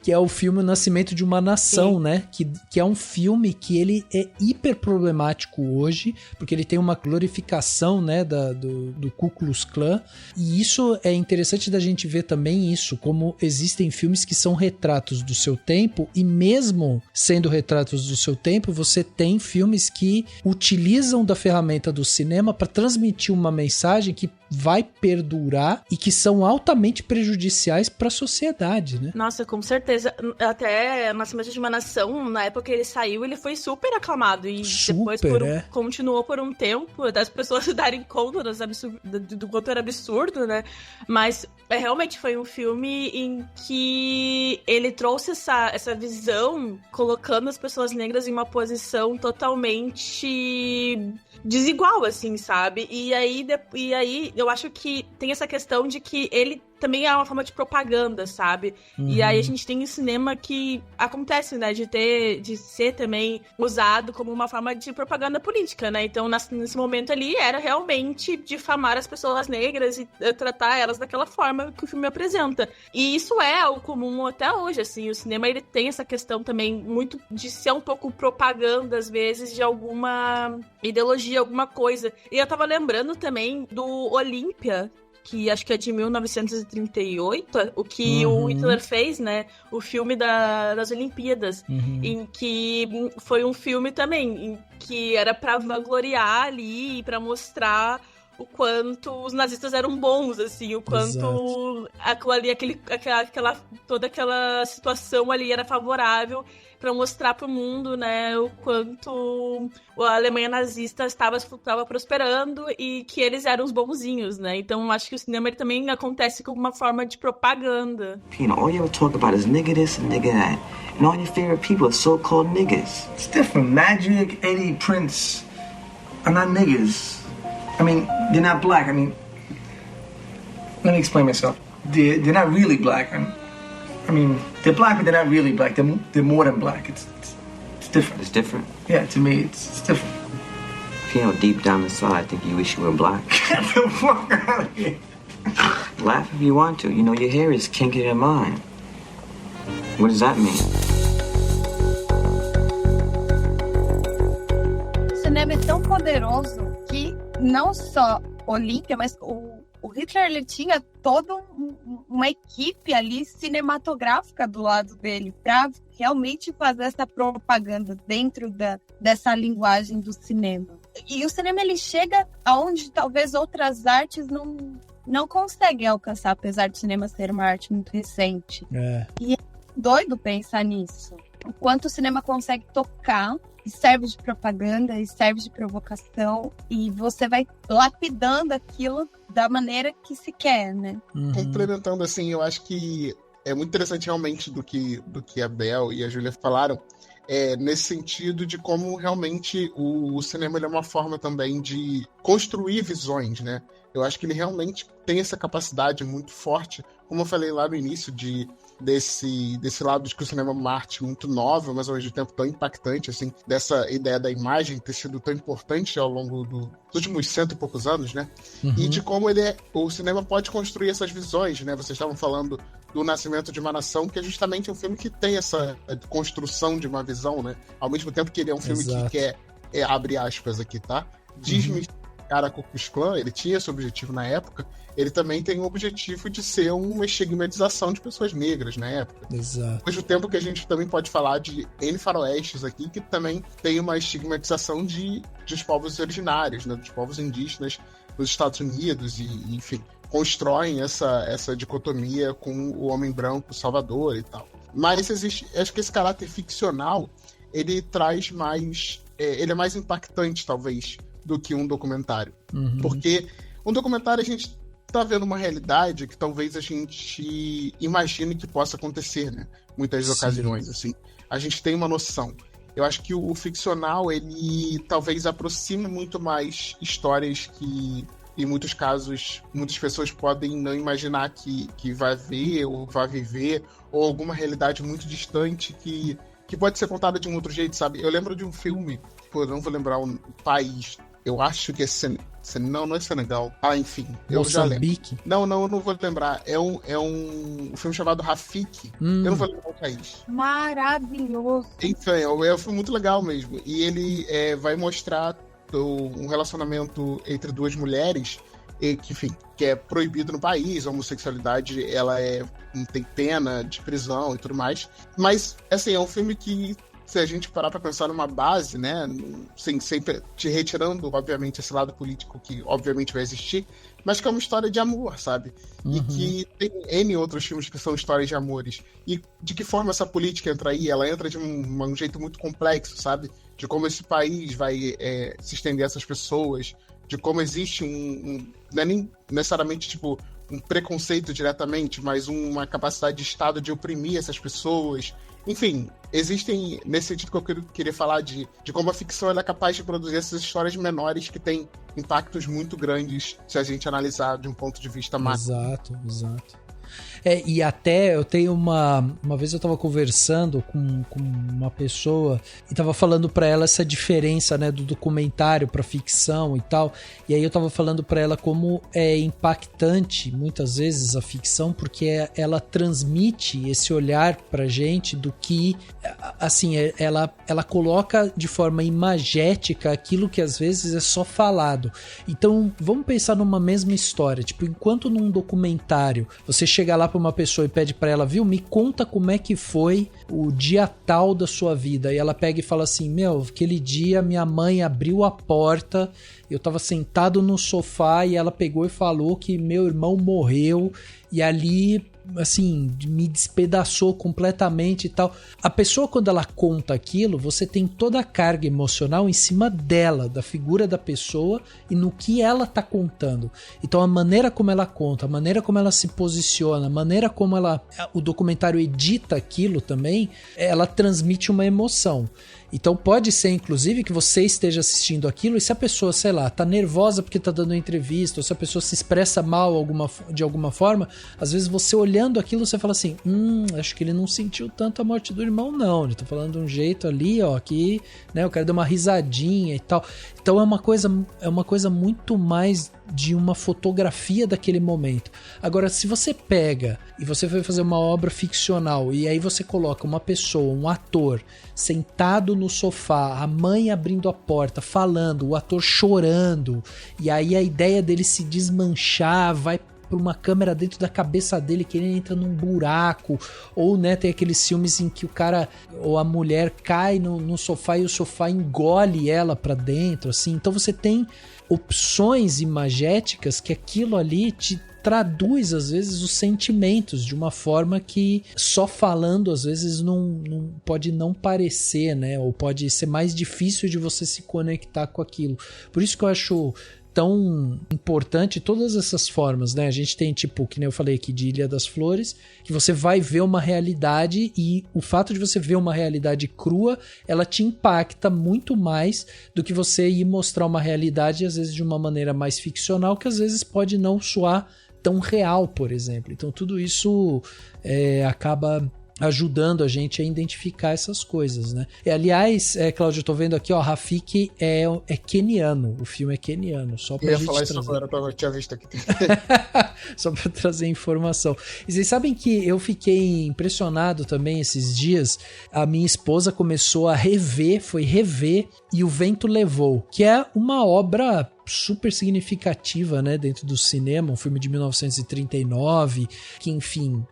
que é o filme O Nascimento de uma Nação, né? Que é um filme que ele é hiper problemático hoje, porque ele tem uma glorificação, né, do Ku Klux Klan, e isso é interessante da gente ver também isso, como existem filmes que são retratos do seu tempo, e mesmo sendo retratos do seu tempo, você tem filmes que utilizam da ferramenta do cinema para transmitir uma mensagem que vai perdurar e que são altamente prejudiciais para a sociedade, né? Nossa, com certeza. Até Nascimento de uma Nação, na época que ele saiu, ele foi super aclamado. E depois continuou por um tempo, das pessoas se darem conta do quanto era absurdo, né? Mas realmente foi um filme em que ele trouxe essa visão, colocando as pessoas negras em uma posição totalmente desigual, assim, sabe? E aí eu acho que tem essa questão de que ele também é uma forma de propaganda, sabe? E aí a gente tem um cinema que acontece, né? De ser também usado como uma forma de propaganda política, né? Então, nesse momento ali, era realmente difamar as pessoas negras e tratar elas daquela forma que o filme apresenta. E isso é algo comum até hoje, assim. O cinema, ele tem essa questão também muito de ser um pouco propaganda, às vezes, de alguma ideologia, alguma coisa. E eu tava lembrando também do Olímpia, que acho que é de 1938, o que o Hitler fez, né? O filme das Olimpíadas, em que foi um filme também, em que era pra vangloriar ali, pra mostrar o quanto os nazistas eram bons, assim, o quanto toda aquela situação ali era favorável para mostrar para o mundo, né, o quanto a Alemanha nazista estava prosperando e que eles eram os bonzinhos, né? Então acho que o cinema ele também acontece como uma forma de propaganda. You know, all you ever talk about is nigga this and nigga that, and all your favorite people are so-called niggas. It's different. Magic, Eddie, Prince are not niggas. I mean, they're not black. I mean, let me explain myself. They're not really black. I mean, they're black, but they're not really black. They're more than black. It's different. It's different? Yeah, to me, it's different. You know, deep down inside, I think you wish you were black. Get the fuck out of here. Laugh if you want to. You know, your hair is kinkier than mine. What does that mean? O cinema é tão poderoso que não só Olímpia, mas o Hitler, ele tinha toda uma equipe ali cinematográfica do lado dele para realmente fazer essa propaganda dentro dessa linguagem do cinema. E o cinema, ele chega aonde talvez outras artes não conseguem alcançar, apesar do cinema ser uma arte muito recente. E é doido pensar nisso. O quanto o cinema consegue tocar e serve de propaganda, e serve de provocação, e você vai lapidando aquilo da maneira que se quer, né? Complementando, assim, eu acho que é muito interessante realmente do que a Bel e a Júlia falaram, nesse sentido de como realmente o cinema ele é uma forma também de construir visões, né? Eu acho que ele realmente tem essa capacidade muito forte, como eu falei lá no início, desse lado de que o cinema é uma arte muito nova, mas ao mesmo tempo tão impactante, assim, dessa ideia da imagem ter sido tão importante ao longo dos últimos 100 e poucos anos, né? E de como o cinema pode construir essas visões, né? Vocês estavam falando do Nascimento de uma Nação, que é justamente um filme que tem essa construção de uma visão, né? Ao mesmo tempo que ele é um filme que quer abre aspas aqui, tá? Desmistificar a Ku Klux Klan, ele tinha esse objetivo na época, ele também tem o objetivo de ser uma estigmatização de pessoas negras na época. Exato. Ao mesmo tempo que a gente também pode falar de N faroestes aqui, que também tem uma estigmatização dos povos originários, né? Dos povos indígenas dos Estados Unidos, e enfim, constroem essa dicotomia com o homem branco salvador e tal. Mas acho que esse caráter ficcional, ele traz mais... ele é mais impactante, talvez, do que um documentário. Porque um documentário a gente tá vendo uma realidade que talvez a gente imagine que possa acontecer, né? Muitas ocasiões, assim. A gente tem uma noção. Eu acho que o ficcional, ele talvez aproxime muito mais histórias que, em muitos casos, muitas pessoas podem não imaginar que vai ver ou vai viver, ou alguma realidade muito distante que pode ser contada de um outro jeito, sabe? Eu lembro de um filme, não vou lembrar o país, eu acho que é não é Senegal. Enfim, eu já lembro. Não, eu não vou lembrar. É um filme chamado Rafiki. Eu não vou lembrar o país. Maravilhoso. Enfim, é um filme muito legal mesmo. E ele vai mostrar um relacionamento entre duas mulheres que é proibido no país. A homossexualidade, ela não tem pena de prisão e tudo mais. Mas, assim, é um filme que, se a gente parar pra pensar numa base, né, sempre te retirando, obviamente, esse lado político que, obviamente, vai existir, mas que é uma história de amor, sabe? E que tem N outros filmes que são histórias de amores. E de que forma essa política entra aí? Ela entra de um jeito muito complexo, sabe? De como esse país vai se estender a essas pessoas, de como existe não é nem necessariamente, tipo, um preconceito diretamente, mas uma capacidade de Estado de oprimir essas pessoas. Enfim, existem, nesse sentido que eu queria falar de como a ficção ela é capaz de produzir essas histórias menores que têm impactos muito grandes se a gente analisar de um ponto de vista macro. Exato. E até eu tenho uma vez eu tava conversando com uma pessoa e tava falando pra ela essa diferença, né, do documentário pra ficção e tal, e aí eu tava falando pra ela como é impactante muitas vezes a ficção, porque ela transmite esse olhar pra gente do que, assim, ela coloca de forma imagética aquilo que às vezes é só falado. Então vamos pensar numa mesma história, tipo, enquanto num documentário você chega lá pra uma pessoa e pede pra ela, viu, me conta como é que foi o dia tal da sua vida, e ela pega e fala assim, aquele dia minha mãe abriu a porta, eu tava sentado no sofá e ela pegou e falou que meu irmão morreu, e ali, assim, me despedaçou completamente e tal. A pessoa, quando ela conta aquilo, você tem toda a carga emocional em cima dela, da figura da pessoa e no que ela tá contando. Então a maneira como ela conta, a maneira como ela se posiciona, a maneira como o documentário edita aquilo também, ela transmite uma emoção. Então pode ser, inclusive, que você esteja assistindo aquilo e se a pessoa, sei lá, tá nervosa porque tá dando uma entrevista, ou se a pessoa se expressa mal de alguma forma, às vezes você olhando aquilo, você fala assim, acho que ele não sentiu tanto a morte do irmão, não. Ele tá falando de um jeito ali, ó, que, né, o cara deu uma risadinha e tal. Então é uma coisa muito mais de uma fotografia daquele momento. Agora, se você pega e você vai fazer uma obra ficcional e aí você coloca uma pessoa, um ator, sentado no sofá, a mãe abrindo a porta, falando, o ator chorando, e aí a ideia dele se desmanchar, vai por uma câmera dentro da cabeça dele que ele entra num buraco, ou, né, tem aqueles filmes em que o cara ou a mulher cai no sofá e o sofá engole ela pra dentro, assim. Então você tem opções imagéticas que aquilo ali te traduz, às vezes, os sentimentos de uma forma que só falando, às vezes, não pode não parecer, né? Ou pode ser mais difícil de você se conectar com aquilo. Por isso que eu acho tão importante todas essas formas, né? A gente tem, tipo, que nem eu falei aqui de Ilha das Flores, que você vai ver uma realidade e o fato de você ver uma realidade crua, ela te impacta muito mais do que você ir mostrar uma realidade, às vezes, de uma maneira mais ficcional, que às vezes pode não soar tão real, por exemplo. Então tudo isso acaba ajudando a gente a identificar essas coisas, né? E, aliás, Cláudio, eu tô vendo aqui, ó, Rafiki é queniano, o filme é queniano, só pra eu ia gente falar trazer. isso agora, eu tinha visto aqui. Só pra trazer informação. E vocês sabem que eu fiquei impressionado também esses dias, a minha esposa começou a foi rever E o Vento Levou, que é uma obra super significativa, né, dentro do cinema, um filme de 1939, que, enfim,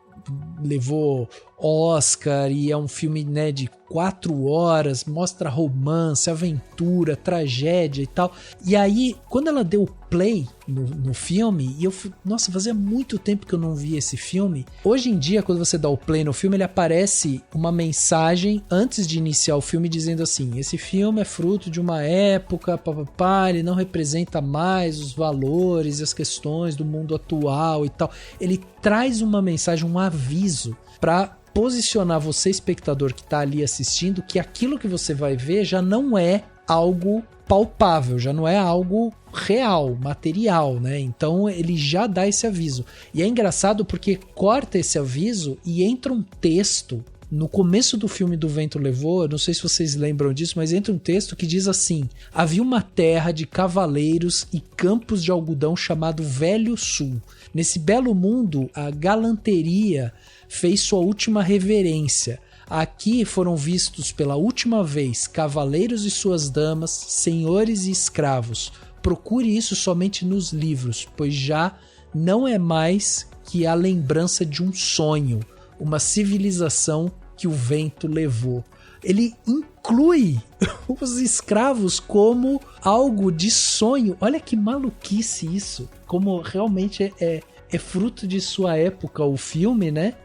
levou Oscar e é um filme, né, de 4 horas, mostra romance, aventura, tragédia e tal. E aí, quando ela deu play no filme, e eu nossa, fazia muito tempo que eu não via esse filme. Hoje em dia, quando você dá o play no filme, ele aparece uma mensagem antes de iniciar o filme dizendo assim: esse filme é fruto de uma época, papapá, ele não representa mais os valores e as questões do mundo atual e tal. Ele traz uma mensagem, um aviso para posicionar você, espectador que tá ali assistindo, que aquilo que você vai ver já não é algo palpável, já não é algo real, material, né? Então ele já dá esse aviso. E é engraçado porque corta esse aviso e entra um texto no começo do filme do Vento Levou, eu não sei se vocês lembram disso, mas entra um texto que diz assim: havia uma terra de cavaleiros e campos de algodão chamado Velho Sul. Nesse belo mundo, a galanteria fez sua última reverência. Aqui foram vistos pela última vez cavaleiros e suas damas, senhores e escravos. Procure isso somente nos livros, pois já não é mais que a lembrança de um sonho, uma civilização que o vento levou. Ele inclui os escravos como algo de sonho. Olha que maluquice isso. Como realmente é fruto de sua época o filme, né?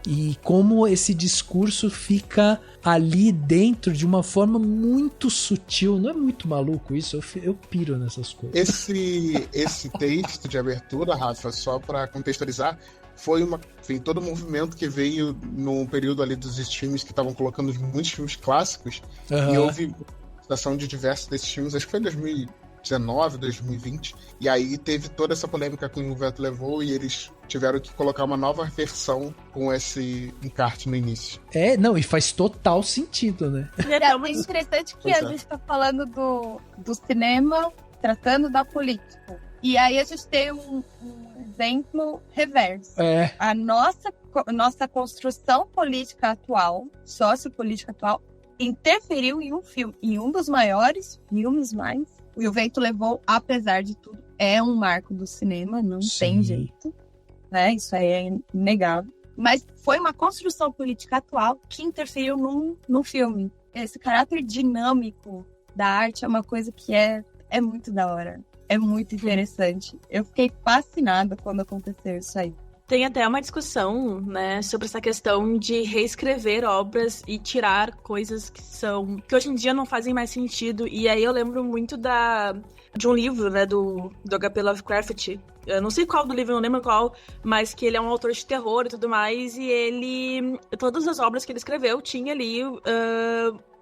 E como esse discurso fica ali dentro de uma forma muito sutil. Não é muito maluco isso? Eu piro nessas coisas. Esse texto de abertura, Rafa, só para contextualizar, foi todo um movimento que veio no período ali dos streams que estavam colocando muitos filmes clássicos. Uhum. E houve citação de diversos desses filmes, acho que foi em 2019, 2020. E aí teve toda essa polêmica com o Vento Levou e eles tiveram que colocar uma nova versão com esse encarte no início. Não, e faz total sentido, né? É muito interessante que a gente tá falando do cinema tratando da política. E aí a gente tem um exemplo reverso. A nossa construção política atual, sociopolítica atual, interferiu em um filme, em um dos maiores filmes mais. E O Vento Levou, apesar de tudo, é um marco do cinema, não tem jeito, né? Isso aí é inegável. Mas foi uma construção política atual que interferiu num filme. Esse caráter dinâmico da arte é uma coisa que é muito da hora. É muito interessante. Eu fiquei fascinada quando aconteceu isso aí. Tem até uma discussão, né, sobre essa questão de reescrever obras e tirar coisas que hoje em dia não fazem mais sentido. E aí eu lembro muito de um livro, né, do H.P. Lovecraft. Eu não sei qual do livro, não lembro qual, mas que ele é um autor de terror e tudo mais, e todas as obras que ele escreveu tinha ali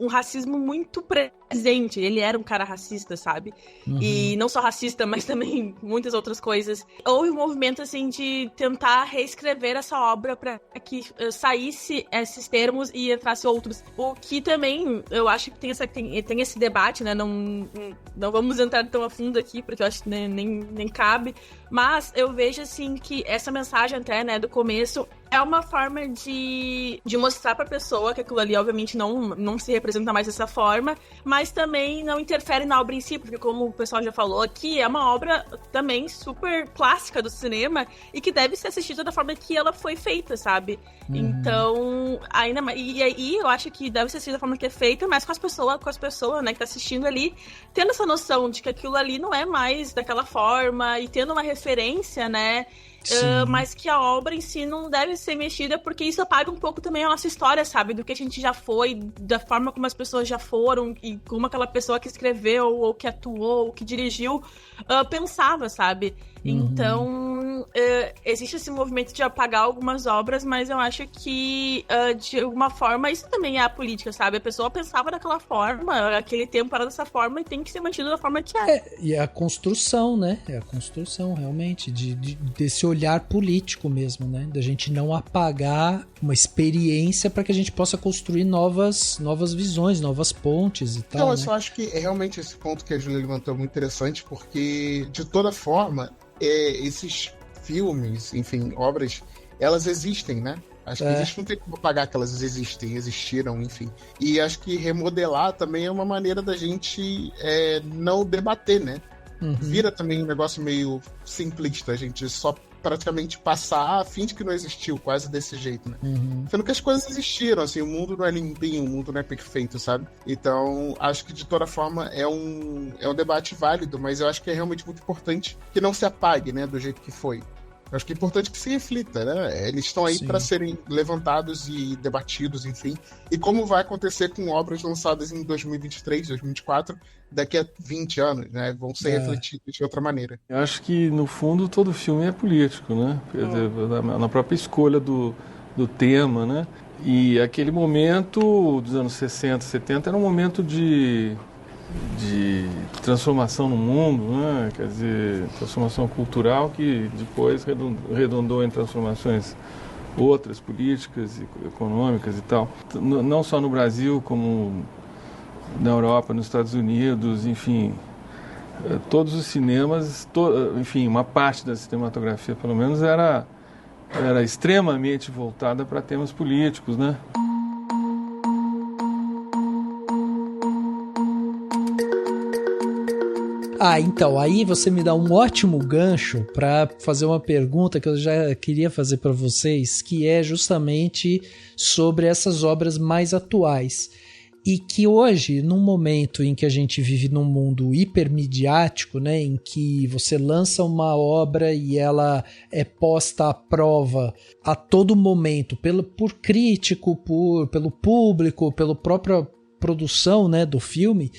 um racismo muito presente. Ele era um cara racista, sabe? Uhum. E não só racista, mas também muitas outras coisas. Houve um movimento, assim, de tentar reescrever essa obra para que saísse esses termos e entrasse outros. O que também, eu acho que tem esse debate, né? Não vamos entrar tão a fundo aqui, porque eu acho que nem cabe. Mas eu vejo, assim, que essa mensagem até, né, do começo é uma forma de mostrar pra pessoa que aquilo ali, obviamente, não se representa mais dessa forma, mas também não interfere na obra em si, porque como o pessoal já falou aqui, é uma obra também super clássica do cinema e que deve ser assistida da forma que ela foi feita, sabe? Uhum. Então, ainda mais... E aí, eu acho que deve ser assistida da forma que é feita, mas com as pessoas, né, que tá assistindo ali, tendo essa noção de que aquilo ali não é mais daquela forma e tendo uma referência, né? Mas que a obra em si não deve ser mexida, porque isso apaga um pouco também a nossa história, sabe? Do que a gente já foi, da forma como as pessoas já foram e como aquela pessoa que escreveu, ou que atuou, ou que dirigiu, pensava, sabe? Uhum. Então, existe esse movimento de apagar algumas obras, mas eu acho que, de alguma forma, isso também é a política, sabe? A pessoa pensava daquela forma, aquele tempo era dessa forma e tem que ser mantido da forma que é. E é a construção, né? É a construção, realmente, desse olhar político mesmo, né? Da gente não apagar uma experiência para que a gente possa construir novas visões, novas pontes e tal. Então, eu né? só acho que é realmente esse ponto que a Júlia levantou muito interessante, porque, de toda forma, esses filmes, enfim, obras, elas existem, né? Acho que existe, não tem como apagar que elas existiram, enfim. E acho que remodelar também é uma maneira da gente não debater, né? Uhum. Vira também um negócio meio simplista, a gente só praticamente passar, finge que não existiu, quase desse jeito, né? Uhum. Sendo que as coisas existiram, assim, o mundo não é limpinho, o mundo não é perfeito, sabe? Então, acho que de toda forma é um debate válido, mas eu acho que é realmente muito importante que não se apague, né, do jeito que foi. Eu acho que é importante que se reflita, né? Eles estão aí para serem levantados e debatidos, enfim. E como vai acontecer com obras lançadas em 2023, 2024, daqui a 20 anos, né? Vão ser refletidas de outra maneira. Eu acho que, no fundo, todo filme é político, né? Quer dizer, na própria escolha do tema, né? E aquele momento dos anos 60, 70 era um momento de transformação no mundo, né? Quer dizer, transformação cultural que depois redundou em transformações outras, políticas, econômicas e tal. Não só no Brasil, como na Europa, nos Estados Unidos, enfim, todos os cinemas, enfim, uma parte da cinematografia, pelo menos, era extremamente voltada para temas políticos, né? Então, aí você me dá um ótimo gancho para fazer uma pergunta que eu já queria fazer para vocês, que é justamente sobre essas obras mais atuais. E que hoje, num momento em que a gente vive num mundo hipermidiático, né, em que você lança uma obra e ela é posta à prova a todo momento, por crítico, pelo público, pela própria produção, né, do filme,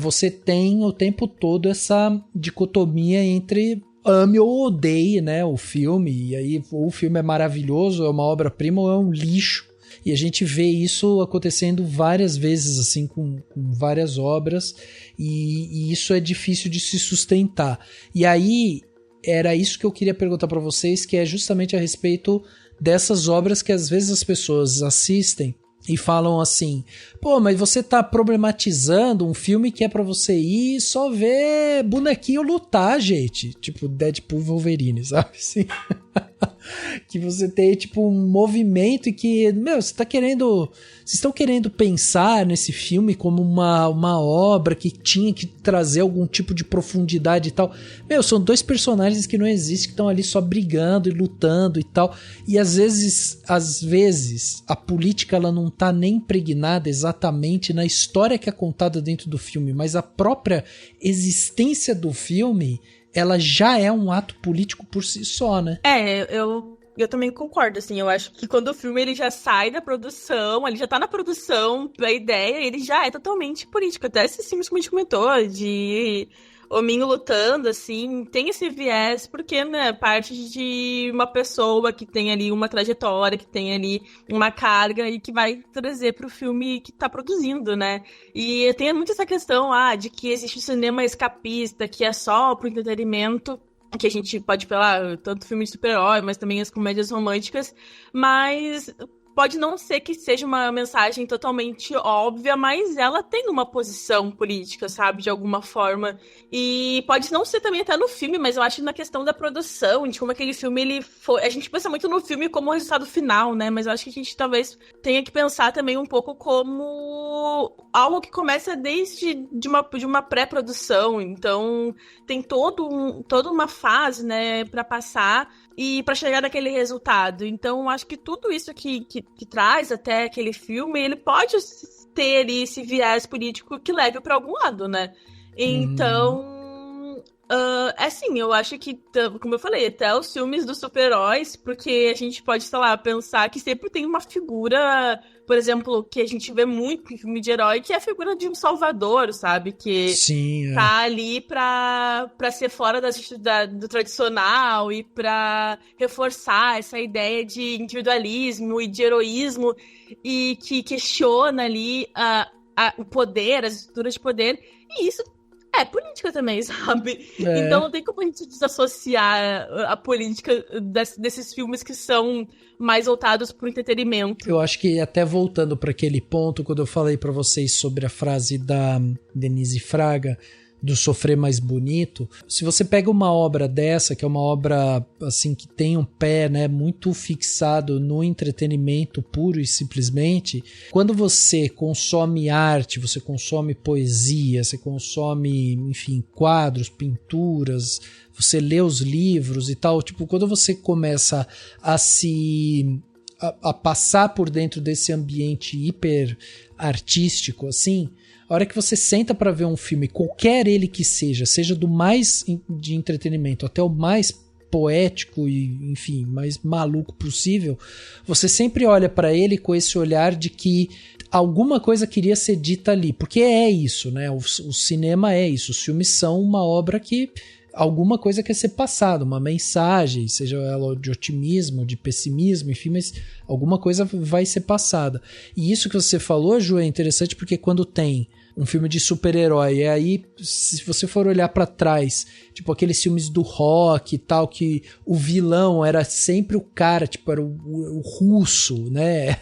você tem o tempo todo essa dicotomia entre ame ou odeie, né, o filme, e aí ou o filme é maravilhoso, é uma obra-prima ou é um lixo. E a gente vê isso acontecendo várias vezes, assim, com várias obras, e isso é difícil de se sustentar. E aí, era isso que eu queria perguntar para vocês, que é justamente a respeito dessas obras que às vezes as pessoas assistem e falam assim, pô, mas você tá problematizando um filme que é pra você ir só ver bonequinho lutar, gente. Tipo, Deadpool e Wolverine, sabe? Assim. Que você tem, tipo, um movimento e que, meu, vocês estão querendo pensar nesse filme como uma obra que tinha que trazer algum tipo de profundidade e tal. Meu, são dois personagens que não existem, que estão ali só brigando e lutando e tal. E às vezes a política ela não tá nem impregnada exatamente na história que é contada dentro do filme, mas a própria existência do filme, ela já é um ato político por si só, né? Eu também concordo, assim, eu acho que quando o filme ele já sai da produção, ele já tá na produção, a ideia, ele já é totalmente político. Até esses filmes que a gente comentou, de hominho lutando, assim, tem esse viés, porque, né, parte de uma pessoa que tem ali uma trajetória, que tem ali uma carga e que vai trazer pro filme que tá produzindo, né? E tem muito essa questão, de que existe um cinema escapista, que é só pro entretenimento, que a gente pode falar tanto filme de super-herói, mas também as comédias românticas, mas pode não ser que seja uma mensagem totalmente óbvia, mas ela tem uma posição política, sabe, de alguma forma. E pode não ser também até no filme, mas eu acho na questão da produção, de como aquele filme ele foi. A gente pensa muito no filme como o resultado final, né? Mas eu acho que a gente talvez tenha que pensar também um pouco como algo que começa desde de uma pré-produção. Então tem toda uma fase, né, para passar e para chegar naquele resultado. Então, acho que tudo isso que traz até aquele filme, ele pode ter ali esse viés político que leve para algum lado, né? Então, Assim, eu acho que, como eu falei, até os filmes dos super-heróis, porque a gente pode, sei lá, pensar que sempre tem uma figura, por exemplo, que a gente vê muito em filme de herói, que é a figura de um salvador, sabe? Que Sim, tá ali pra ser fora do tradicional e pra reforçar essa ideia de individualismo e de heroísmo e que questiona ali o poder, as estruturas de poder, e isso é política também, sabe? Então não tem como a gente desassociar a política desses filmes que são mais voltados pro entretenimento. Eu acho que até voltando para aquele ponto, quando eu falei para vocês sobre a frase da Denise Fraga, do sofrer mais bonito, se você pega uma obra dessa, que é uma obra assim que tem um pé, né, muito fixado no entretenimento puro e simplesmente, quando você consome arte, você consome poesia, você consome, enfim, quadros, pinturas, você lê os livros e tal, tipo, quando você começa a passar por dentro desse ambiente hiper artístico, assim, a hora que você senta para ver um filme, qualquer ele que seja do mais de entretenimento até o mais poético e, enfim, mais maluco possível, você sempre olha para ele com esse olhar de que alguma coisa queria ser dita ali, porque é isso, né? O cinema é isso, os filmes são uma obra que alguma coisa quer ser passada, uma mensagem, seja ela de otimismo, de pessimismo, enfim, mas alguma coisa vai ser passada. E isso que você falou, Ju, é interessante porque quando tem um filme de super-herói, e aí, se você for olhar pra trás, tipo aqueles filmes do Rock e tal, que o vilão era sempre o cara, tipo, era o russo, né?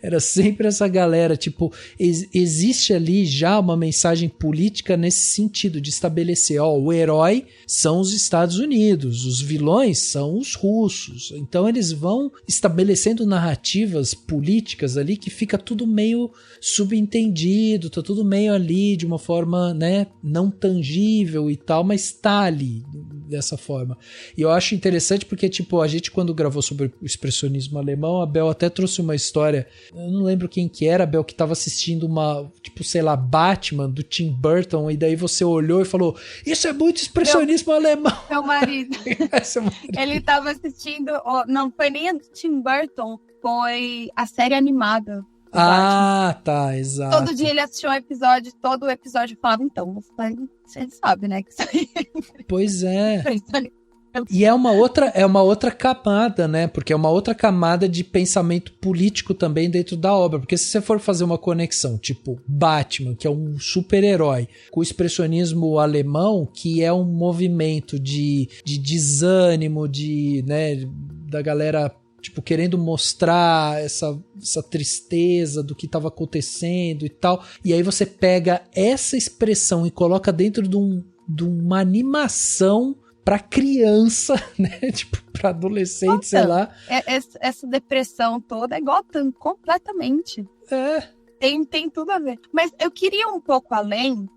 Era sempre essa galera, tipo, existe ali já uma mensagem política nesse sentido, de estabelecer, ó, o herói são os Estados Unidos, os vilões são os russos, então eles vão estabelecendo narrativas políticas ali que fica tudo meio subentendido, tá tudo meio ali de uma forma, né, não tangível e tal, mas tá ali dessa forma. E eu acho interessante porque, tipo, a gente quando gravou sobre o expressionismo alemão, a Bel até trouxe uma história, eu não lembro quem que era, a Bel, que tava assistindo uma, tipo, sei lá, Batman do Tim Burton, e daí você olhou e falou, isso é muito expressionismo alemão. Meu marido. Ele tava assistindo, não foi nem a do Tim Burton, foi a série animada. Tá, exato. Todo dia ele assistiu um episódio, todo o episódio falava, então, você sabe, né? Que isso aí... Pois é. E é uma outra camada, né? Porque é uma outra camada de pensamento político também dentro da obra. Porque se você for fazer uma conexão, tipo Batman, que é um super-herói, com o expressionismo alemão, que é um movimento de desânimo, né, da galera, tipo, querendo mostrar essa tristeza do que estava acontecendo e tal. E aí você pega essa expressão e coloca dentro de uma animação pra criança, né? Tipo, pra adolescente, sei lá. Essa depressão toda é Gotham, completamente. Tem tudo a ver. Mas eu queria um pouco além,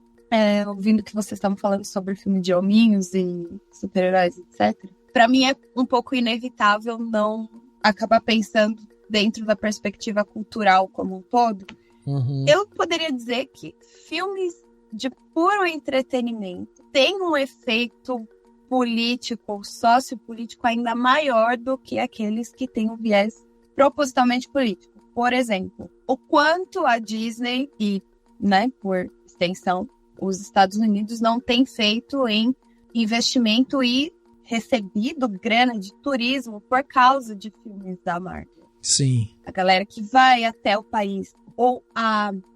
ouvindo que vocês estavam falando sobre filme de hominhos e super-heróis, etc. Pra mim é um pouco inevitável não acabar pensando dentro da perspectiva cultural como um todo. Uhum. Eu poderia dizer que filmes de puro entretenimento têm um efeito político, sociopolítico ainda maior do que aqueles que têm um viés propositalmente político. Por exemplo, o quanto a Disney e, né, por extensão, os Estados Unidos não têm feito em investimento e recebido grana de turismo por causa de filmes da Marvel. Sim. A galera que vai até o país. Ou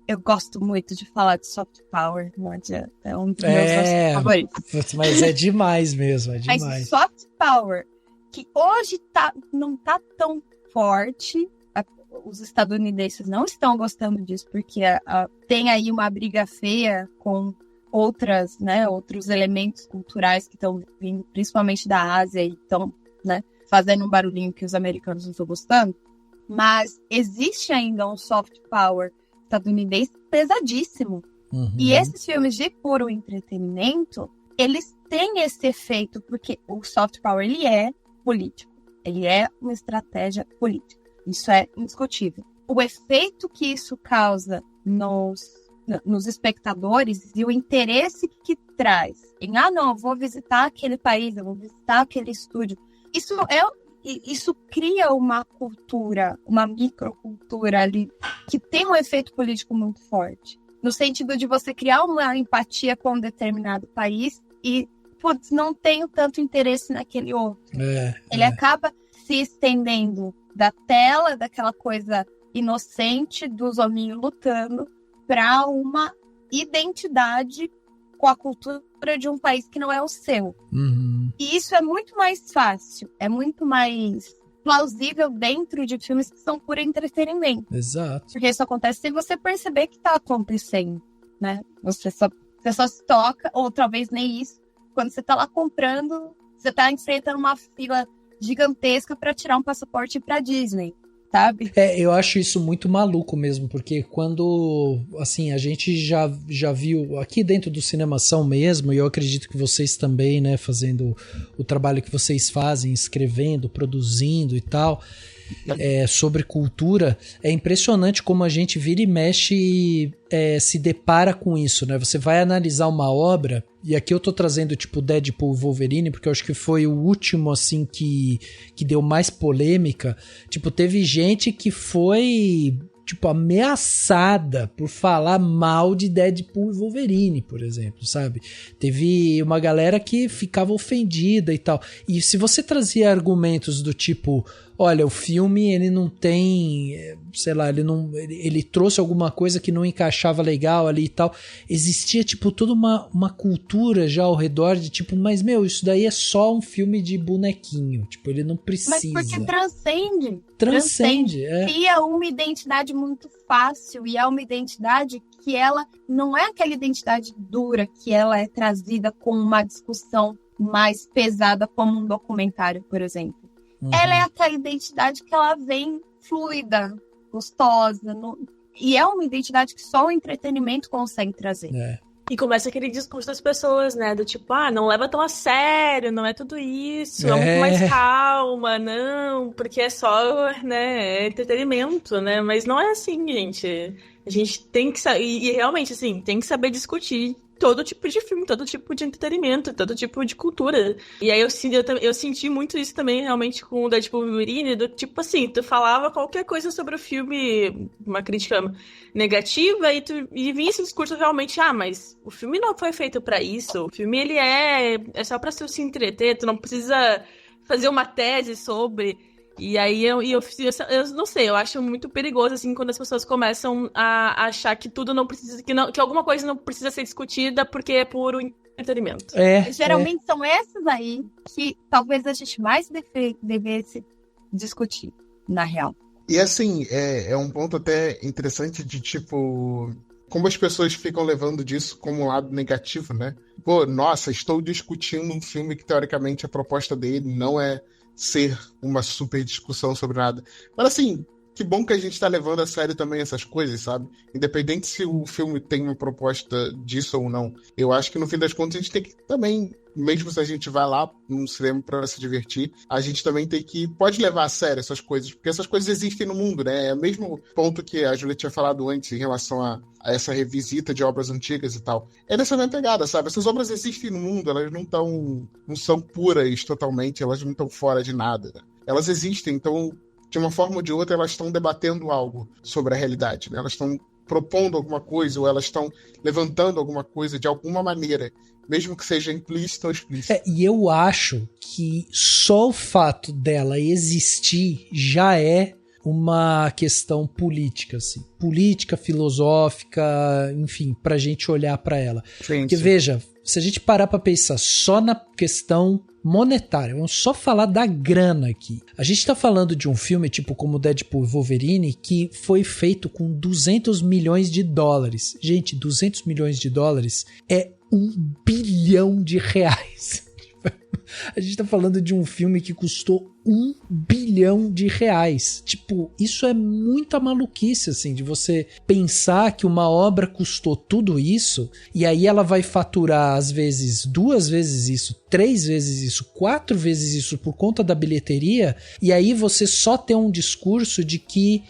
eu gosto muito de falar de soft power, não adianta. É um dos meus favoritos. Mas é demais mesmo, é demais. Mas soft power, que hoje não tá tão forte, os estadunidenses não estão gostando disso, porque tem aí uma briga feia com outros elementos culturais que estão vindo, principalmente da Ásia, e estão, né, fazendo um barulhinho que os americanos não estão gostando. Mas existe ainda um soft power estadunidense pesadíssimo. Uhum. E esses filmes de puro entretenimento, eles têm esse efeito, porque o soft power, ele é político. Ele é uma estratégia política. Isso é indiscutível. O efeito que isso causa nos nos espectadores e o interesse que traz em, não, eu vou visitar aquele país, eu vou visitar aquele estúdio. Isso cria uma cultura, uma microcultura ali, que tem um efeito político muito forte. No sentido de você criar uma empatia com um determinado país e, putz, não tenho tanto interesse naquele outro. Ele acaba se estendendo da tela, daquela coisa inocente dos hominhos lutando, para uma identidade com a cultura de um país que não é o seu. Uhum. E isso é muito mais fácil, é muito mais plausível dentro de filmes que são por entretenimento. Exato. Porque isso acontece sem você perceber que está acontecendo, né? Você só se toca, ou talvez nem isso, quando você está lá comprando, você está enfrentando uma fila gigantesca para tirar um passaporte para Disney, sabe? Eu acho isso muito maluco mesmo, porque quando, assim, a gente já viu aqui dentro do Cinemação mesmo, e eu acredito que vocês também, né, fazendo o trabalho que vocês fazem, escrevendo, produzindo e tal, sobre cultura, é impressionante como a gente vira e mexe se depara com isso, né? Você vai analisar uma obra, e aqui eu tô trazendo tipo Deadpool e Wolverine, porque eu acho que foi o último assim que deu mais polêmica. Tipo, teve gente que foi tipo ameaçada por falar mal de Deadpool e Wolverine, por exemplo, sabe? Teve uma galera que ficava ofendida e tal. E se você trazia argumentos do tipo, olha, o filme ele não tem, sei lá, ele trouxe alguma coisa que não encaixava legal ali e tal, existia tipo toda uma cultura já ao redor de tipo, mas meu, isso daí é só um filme de bonequinho, tipo, ele não precisa. Mas porque transcende, cria uma identidade muito fácil, e é uma identidade que ela não é aquela identidade dura que ela é trazida com uma discussão mais pesada como um documentário, por exemplo. Uhum. Ela é aquela identidade que ela vem fluida, gostosa, e é uma identidade que só o entretenimento consegue trazer. E começa aquele discurso das pessoas, né? Do tipo, não leva tão a sério, não é tudo isso, é muito mais calma, não, porque é só, né, entretenimento, né? Mas não é assim, gente. A gente tem que saber, e realmente, assim, tem que saber discutir todo tipo de filme, todo tipo de entretenimento, todo tipo de cultura. E aí eu senti muito isso também, realmente, com o Deadpool e Wolverine, do tipo assim, tu falava qualquer coisa sobre o filme, uma crítica negativa, e vinha esse discurso realmente, mas o filme não foi feito pra isso, o filme ele é só pra se entreter, tu não precisa fazer uma tese sobre... E aí eu não sei, eu acho muito perigoso, assim, quando as pessoas começam a achar que tudo não precisa, que alguma coisa não precisa ser discutida porque é puro entretenimento. Geralmente são essas aí que talvez a gente mais devesse discutir, na real. E assim, é um ponto até interessante de tipo, como as pessoas ficam levando disso como um lado negativo, né? Pô, nossa, estou discutindo um filme que teoricamente a proposta dele não é ser uma super discussão sobre nada. Mas assim, que bom que a gente tá levando a sério também essas coisas, sabe? Independente se o filme tem uma proposta disso ou não. Eu acho que no fim das contas a gente tem que também, mesmo se a gente vai lá no cinema pra se divertir, a gente também pode levar a sério essas coisas, porque essas coisas existem no mundo, né? É o mesmo ponto que a Júlia tinha falado antes em relação a essa revisita de obras antigas e tal. É nessa mesma pegada, sabe? Essas obras existem no mundo, elas não são puras totalmente, elas não estão fora de nada. Elas existem, então, de uma forma ou de outra, elas estão debatendo algo sobre a realidade, né? Elas estão propondo alguma coisa, ou elas estão levantando alguma coisa de alguma maneira, mesmo que seja implícita ou explícita. E eu acho que só o fato dela existir já é uma questão política, assim. Política, filosófica, enfim, pra gente olhar pra ela. Sim, porque, veja, se a gente parar pra pensar só na questão monetária, vamos só falar da grana aqui. A gente tá falando de um filme tipo como Deadpool e Wolverine que foi feito com 200 milhões de dólares. Gente, 200 milhões de dólares é R$1 bilhão. A gente tá falando de um filme que custou R$1 bilhão. Tipo, isso é muita maluquice, assim, de você pensar que uma obra custou tudo isso e aí ela vai faturar, às vezes, 2 vezes isso, 3 vezes isso, 4 vezes isso por conta da bilheteria, e aí você só tem um discurso de que,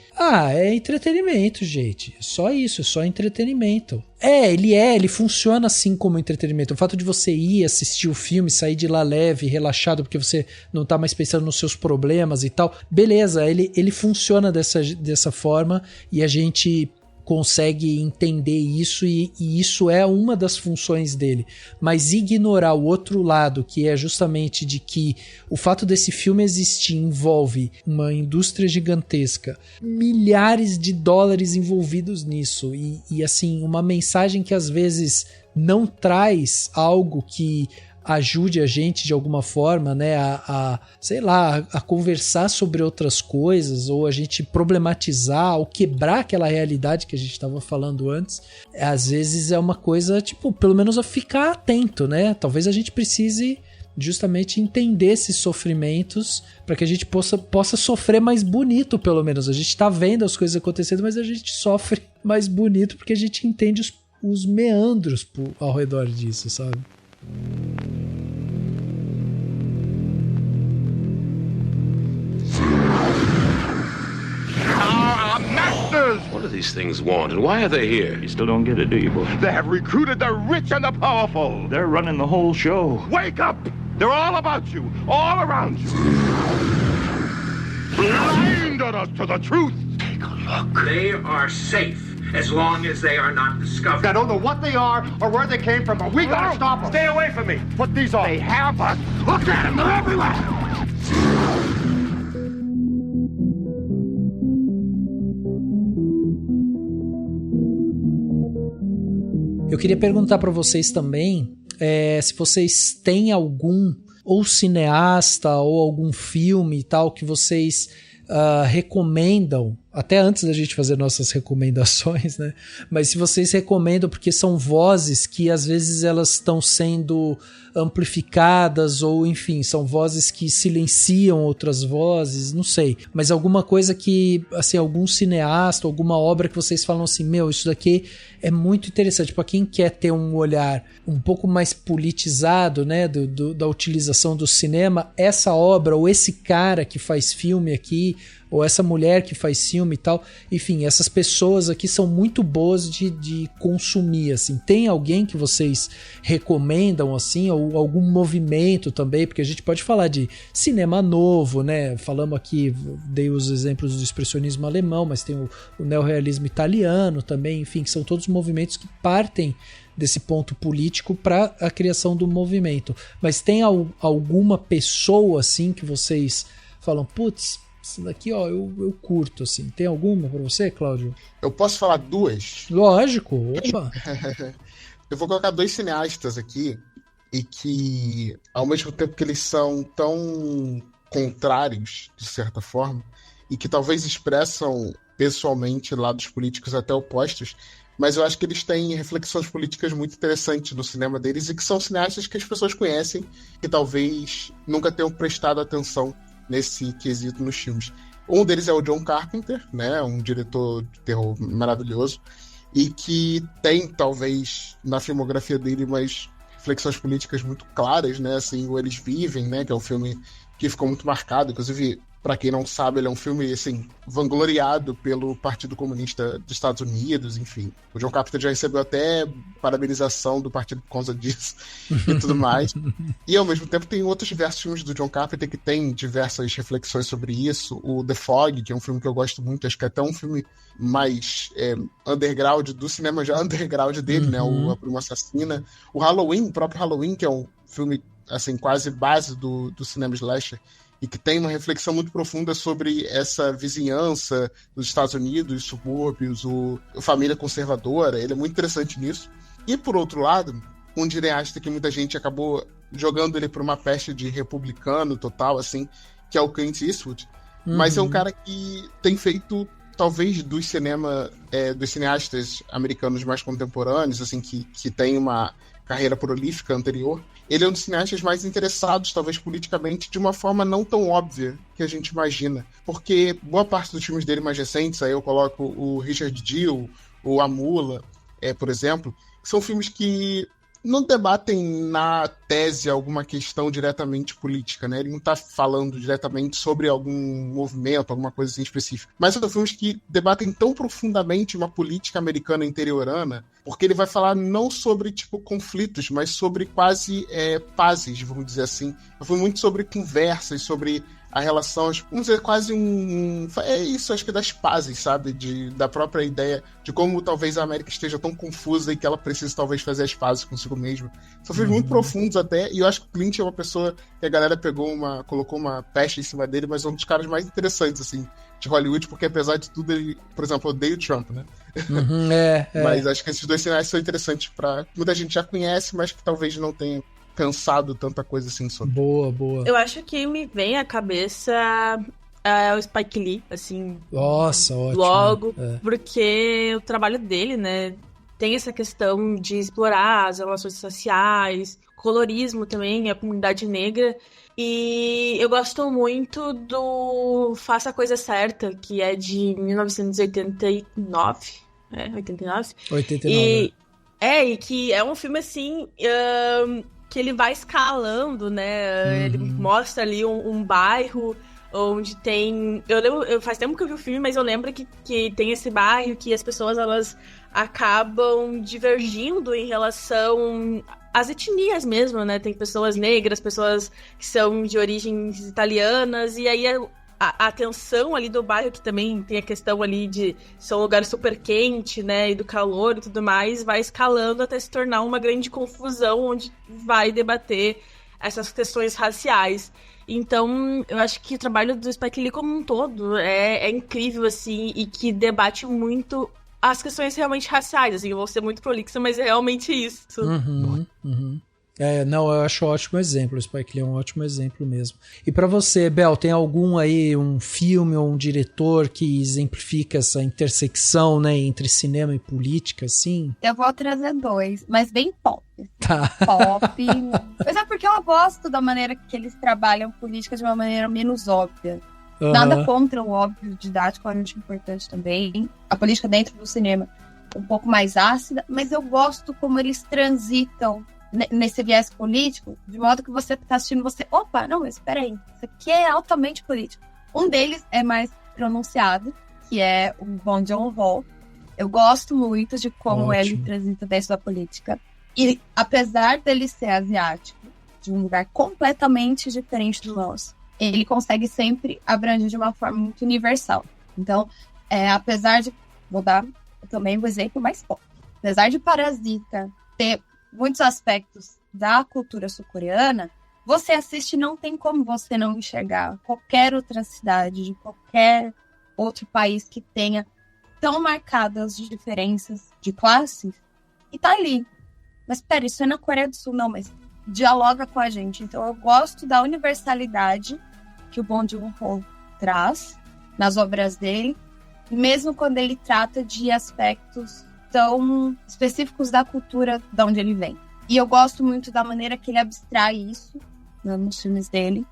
é entretenimento, gente, é só isso, é só entretenimento. Ele funciona assim como entretenimento. O fato de você ir assistir o filme, sair de lá leve, relaxado, porque você não tá mais pensando nos seus problemas e tal, beleza, ele funciona dessa forma e a gente consegue entender isso e isso é uma das funções dele. Mas ignorar o outro lado, que é justamente de que o fato desse filme existir envolve uma indústria gigantesca, milhares de dólares envolvidos nisso e assim, uma mensagem que às vezes não traz algo que ajude a gente de alguma forma, né, sei lá, a conversar sobre outras coisas, ou a gente problematizar, ou quebrar aquela realidade que a gente estava falando antes, às vezes é uma coisa, tipo, pelo menos a ficar atento, né? Talvez a gente precise justamente entender esses sofrimentos para que a gente possa sofrer mais bonito, pelo menos. A gente tá vendo as coisas acontecendo, mas a gente sofre mais bonito porque a gente entende os meandros ao redor disso, sabe? Masters! What do these things want, and why are they here? You still don't get it, do you, boy? They have recruited the rich and the powerful. They're running the whole show. Wake up! They're all about you, all around you. Blinded us to the truth. Take a look. They are safe as long as they are not discovered. I don't know what they are or where they came from, but we gotta stop them. Stay away from me. Put these on. They have us. Look at them, they're everywhere. Eu queria perguntar para vocês também se vocês têm algum ou cineasta ou algum filme e tal que vocês recomendam, até antes da gente fazer nossas recomendações, né? Mas se vocês recomendam porque são vozes que às vezes elas estão sendo amplificadas ou enfim, são vozes que silenciam outras vozes, não sei, mas alguma coisa que, assim, algum cineasta, alguma obra que vocês falam assim, isso daqui é muito interessante para quem quer ter um olhar um pouco mais politizado, né, da utilização do cinema, essa obra ou esse cara que faz filme aqui, ou essa mulher que faz filme e tal, enfim, essas pessoas aqui são muito boas de consumir, assim. Tem alguém que vocês recomendam, assim, ou algum movimento também, porque a gente pode falar de cinema novo, né, falamos aqui, dei os exemplos do expressionismo alemão, mas tem o neorrealismo italiano também, enfim, que são todos movimentos que partem desse ponto político para a criação do movimento. Mas tem alguma pessoa, assim, que vocês falam, putz, isso daqui, eu curto, assim. Tem alguma pra você, Cláudio? Eu posso falar 2? Lógico, opa! Eu vou colocar 2 cineastas aqui e que, ao mesmo tempo que eles são tão contrários, de certa forma, e que talvez expressam pessoalmente lados políticos até opostos, mas eu acho que eles têm reflexões políticas muito interessantes no cinema deles e que são cineastas que as pessoas conhecem, que talvez nunca tenham prestado atenção nesse quesito nos filmes. Um deles é o John Carpenter, né, um diretor de terror maravilhoso, e que tem, talvez, na filmografia dele, umas reflexões políticas muito claras, né, assim, o Eles Vivem, né, que é um filme que ficou muito marcado, inclusive, para quem não sabe, ele é um filme, assim, vangloriado pelo Partido Comunista dos Estados Unidos, enfim. O John Carpenter já recebeu até parabenização do partido por causa disso e tudo mais. E, ao mesmo tempo, tem outros diversos filmes do John Carpenter que tem diversas reflexões sobre isso. O The Fog, que é um filme que eu gosto muito, acho que é até um filme mais underground, do cinema já underground dele, né? A Prima Assassina. O Halloween, o próprio Halloween, que é um filme, assim, quase base do cinema slasher, e que tem uma reflexão muito profunda sobre essa vizinhança dos Estados Unidos, subúrbios, a família conservadora. Ele é muito interessante nisso. E, por outro lado, um cineasta que muita gente acabou jogando ele por uma peste de republicano total, assim, que é o Clint Eastwood. Mas é um cara que tem feito, talvez, dos cineastas americanos mais contemporâneos, assim, que tem uma carreira prolífica anterior, ele é um dos cineastas mais interessados, talvez politicamente, de uma forma não tão óbvia que a gente imagina. Porque boa parte dos filmes dele mais recentes, aí eu coloco o Richard Jewell, o A Mula, por exemplo, são filmes que não debatem na tese alguma questão diretamente política, né? Ele não está falando diretamente sobre algum movimento, alguma coisa assim específica. Mas são filmes que debatem tão profundamente uma política americana interiorana, porque ele vai falar não sobre, tipo, conflitos, mas sobre quase pazes, vamos dizer assim. Foi muito sobre conversas, sobre a relação, vamos dizer, quase é isso, acho que das pazes, sabe? Da própria ideia de como talvez a América esteja tão confusa e que ela precisa talvez fazer as pazes consigo mesma. São filmes muito profundos até, e eu acho que o Clint é uma pessoa que a galera colocou uma pecha em cima dele, mas é um dos caras mais interessantes, assim, de Hollywood, porque apesar de tudo, ele, por exemplo, odeia o Trump, né? Mas acho que esses dois sinais são interessantes pra... Muita gente já conhece, mas que talvez não tenha pensado tanta coisa assim sobre. Boa. Eu acho que me vem à cabeça o Spike Lee, assim. Nossa, ótimo. Logo, porque o trabalho dele, né, tem essa questão de explorar as relações sociais, colorismo também, a comunidade negra. E eu gosto muito do Faça a Coisa Certa, que é de 1989. 89? 89. E que é um filme assim... que ele vai escalando, né? Ele mostra ali um bairro onde tem... faz tempo que eu vi o filme, mas eu lembro que tem esse bairro que as pessoas, elas acabam divergindo em relação às etnias mesmo, né? Tem pessoas negras, pessoas que são de origens italianas, e aí a tensão ali do bairro, que também tem a questão ali de ser um lugar super quente, né, e do calor e tudo mais, vai escalando até se tornar uma grande confusão onde vai debater essas questões raciais. Então, eu acho que o trabalho do Spike Lee como um todo é incrível, assim, e que debate muito as questões realmente raciais, assim, eu vou ser muito prolixa, mas é realmente isso. Não, eu acho um ótimo exemplo, o Spike Lee é um ótimo exemplo mesmo. E pra você, Bel, tem algum aí, um filme ou um diretor que exemplifica essa intersecção, né, entre cinema e política, assim? Eu vou trazer dois, mas bem pop. Tá. Pop. Mas é porque eu gosto da maneira que eles trabalham política de uma maneira menos óbvia. Nada contra o óbvio, didático, é muito importante também. A política dentro do cinema um pouco mais ácida, mas eu gosto como eles transitam nesse viés político, de modo que você tá assistindo, opa, não, mas espera aí, isso aqui é altamente político. Um deles é mais pronunciado, que é o Bong Joon-ho. Eu gosto muito de como ele transita dentro da política. E apesar dele ser asiático, de um lugar completamente diferente do nosso, ele consegue sempre abranger de uma forma muito universal. Então, apesar de... Vou dar também o exemplo mais pop. Apesar de Parasita ter muitos aspectos da cultura sul-coreana, você assiste e não tem como você não enxergar qualquer outra cidade de qualquer outro país que tenha tão marcadas diferenças de classes e tá ali. Mas pera, isso é na Coreia do Sul? Não, mas dialoga com a gente. Então eu gosto da universalidade que o Bong Joon-ho traz nas obras dele, mesmo quando ele trata de aspectos tão específicos da cultura de onde ele vem. E eu gosto muito da maneira que ele abstrai isso, né, nos filmes dele.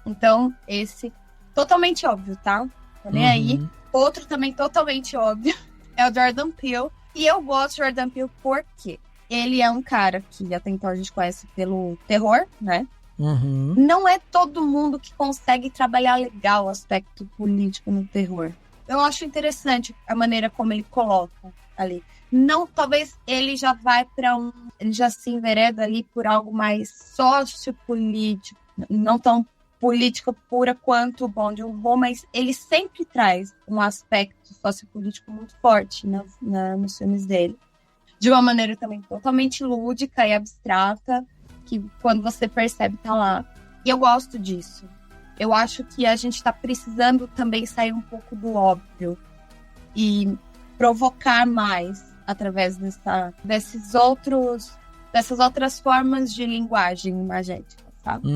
Então, esse, totalmente óbvio, tá? Tô nem aí. Outro também totalmente óbvio é o Jordan Peele. E eu gosto de Jordan Peele porque ele é um cara que até então a gente conhece pelo terror, né? Não é todo mundo que consegue trabalhar legal o aspecto político no terror. Eu acho interessante a maneira como ele coloca ali. Não, talvez ele já vai para ele já se envereda ali por algo mais sociopolítico, não tão política pura quanto o Bong Joon-ho, mas ele sempre traz um aspecto sociopolítico muito forte nos filmes dele. De uma maneira também totalmente lúdica e abstrata, que quando você percebe tá lá. E eu gosto disso. Eu acho que a gente tá precisando também sair um pouco do óbvio e provocar mais através dessas outras formas de linguagem imagética, sabe?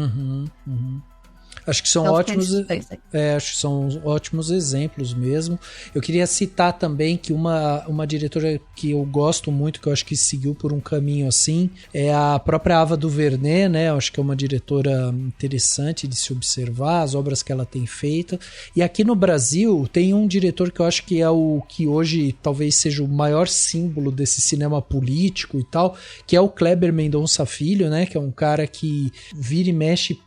Acho que são acho que são ótimos exemplos mesmo. Eu queria citar também que uma diretora que eu gosto muito, que eu acho que seguiu por um caminho assim, é a própria Ava DuVernay, né? Eu acho que é uma diretora interessante de se observar, as obras que ela tem feito. E aqui no Brasil tem um diretor que eu acho que é o que hoje talvez seja o maior símbolo desse cinema político e tal, que é o Kleber Mendonça Filho, né? Que é um cara que vira e mexe,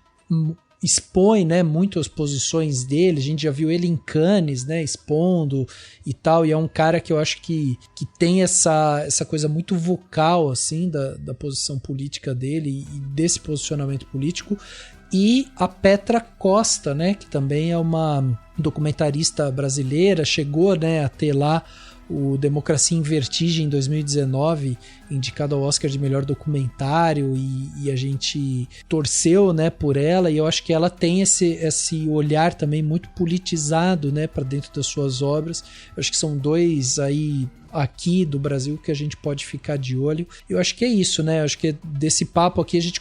expõe, né, muito as posições dele. A gente já viu ele em Cannes, né, expondo e tal, e é um cara que eu acho que tem essa coisa muito vocal, assim, da posição política dele e desse posicionamento político. E a Petra Costa, né, que também é uma documentarista brasileira, chegou, né, a ter lá o Democracia em Vertigem em 2019, indicado ao Oscar de melhor documentário, e a gente torceu, né, por ela, e eu acho que ela tem esse olhar também muito politizado, né, para dentro das suas obras. Eu acho que são dois aí aqui do Brasil que a gente pode ficar de olho. Eu acho que é isso, né? Eu acho que desse papo aqui a gente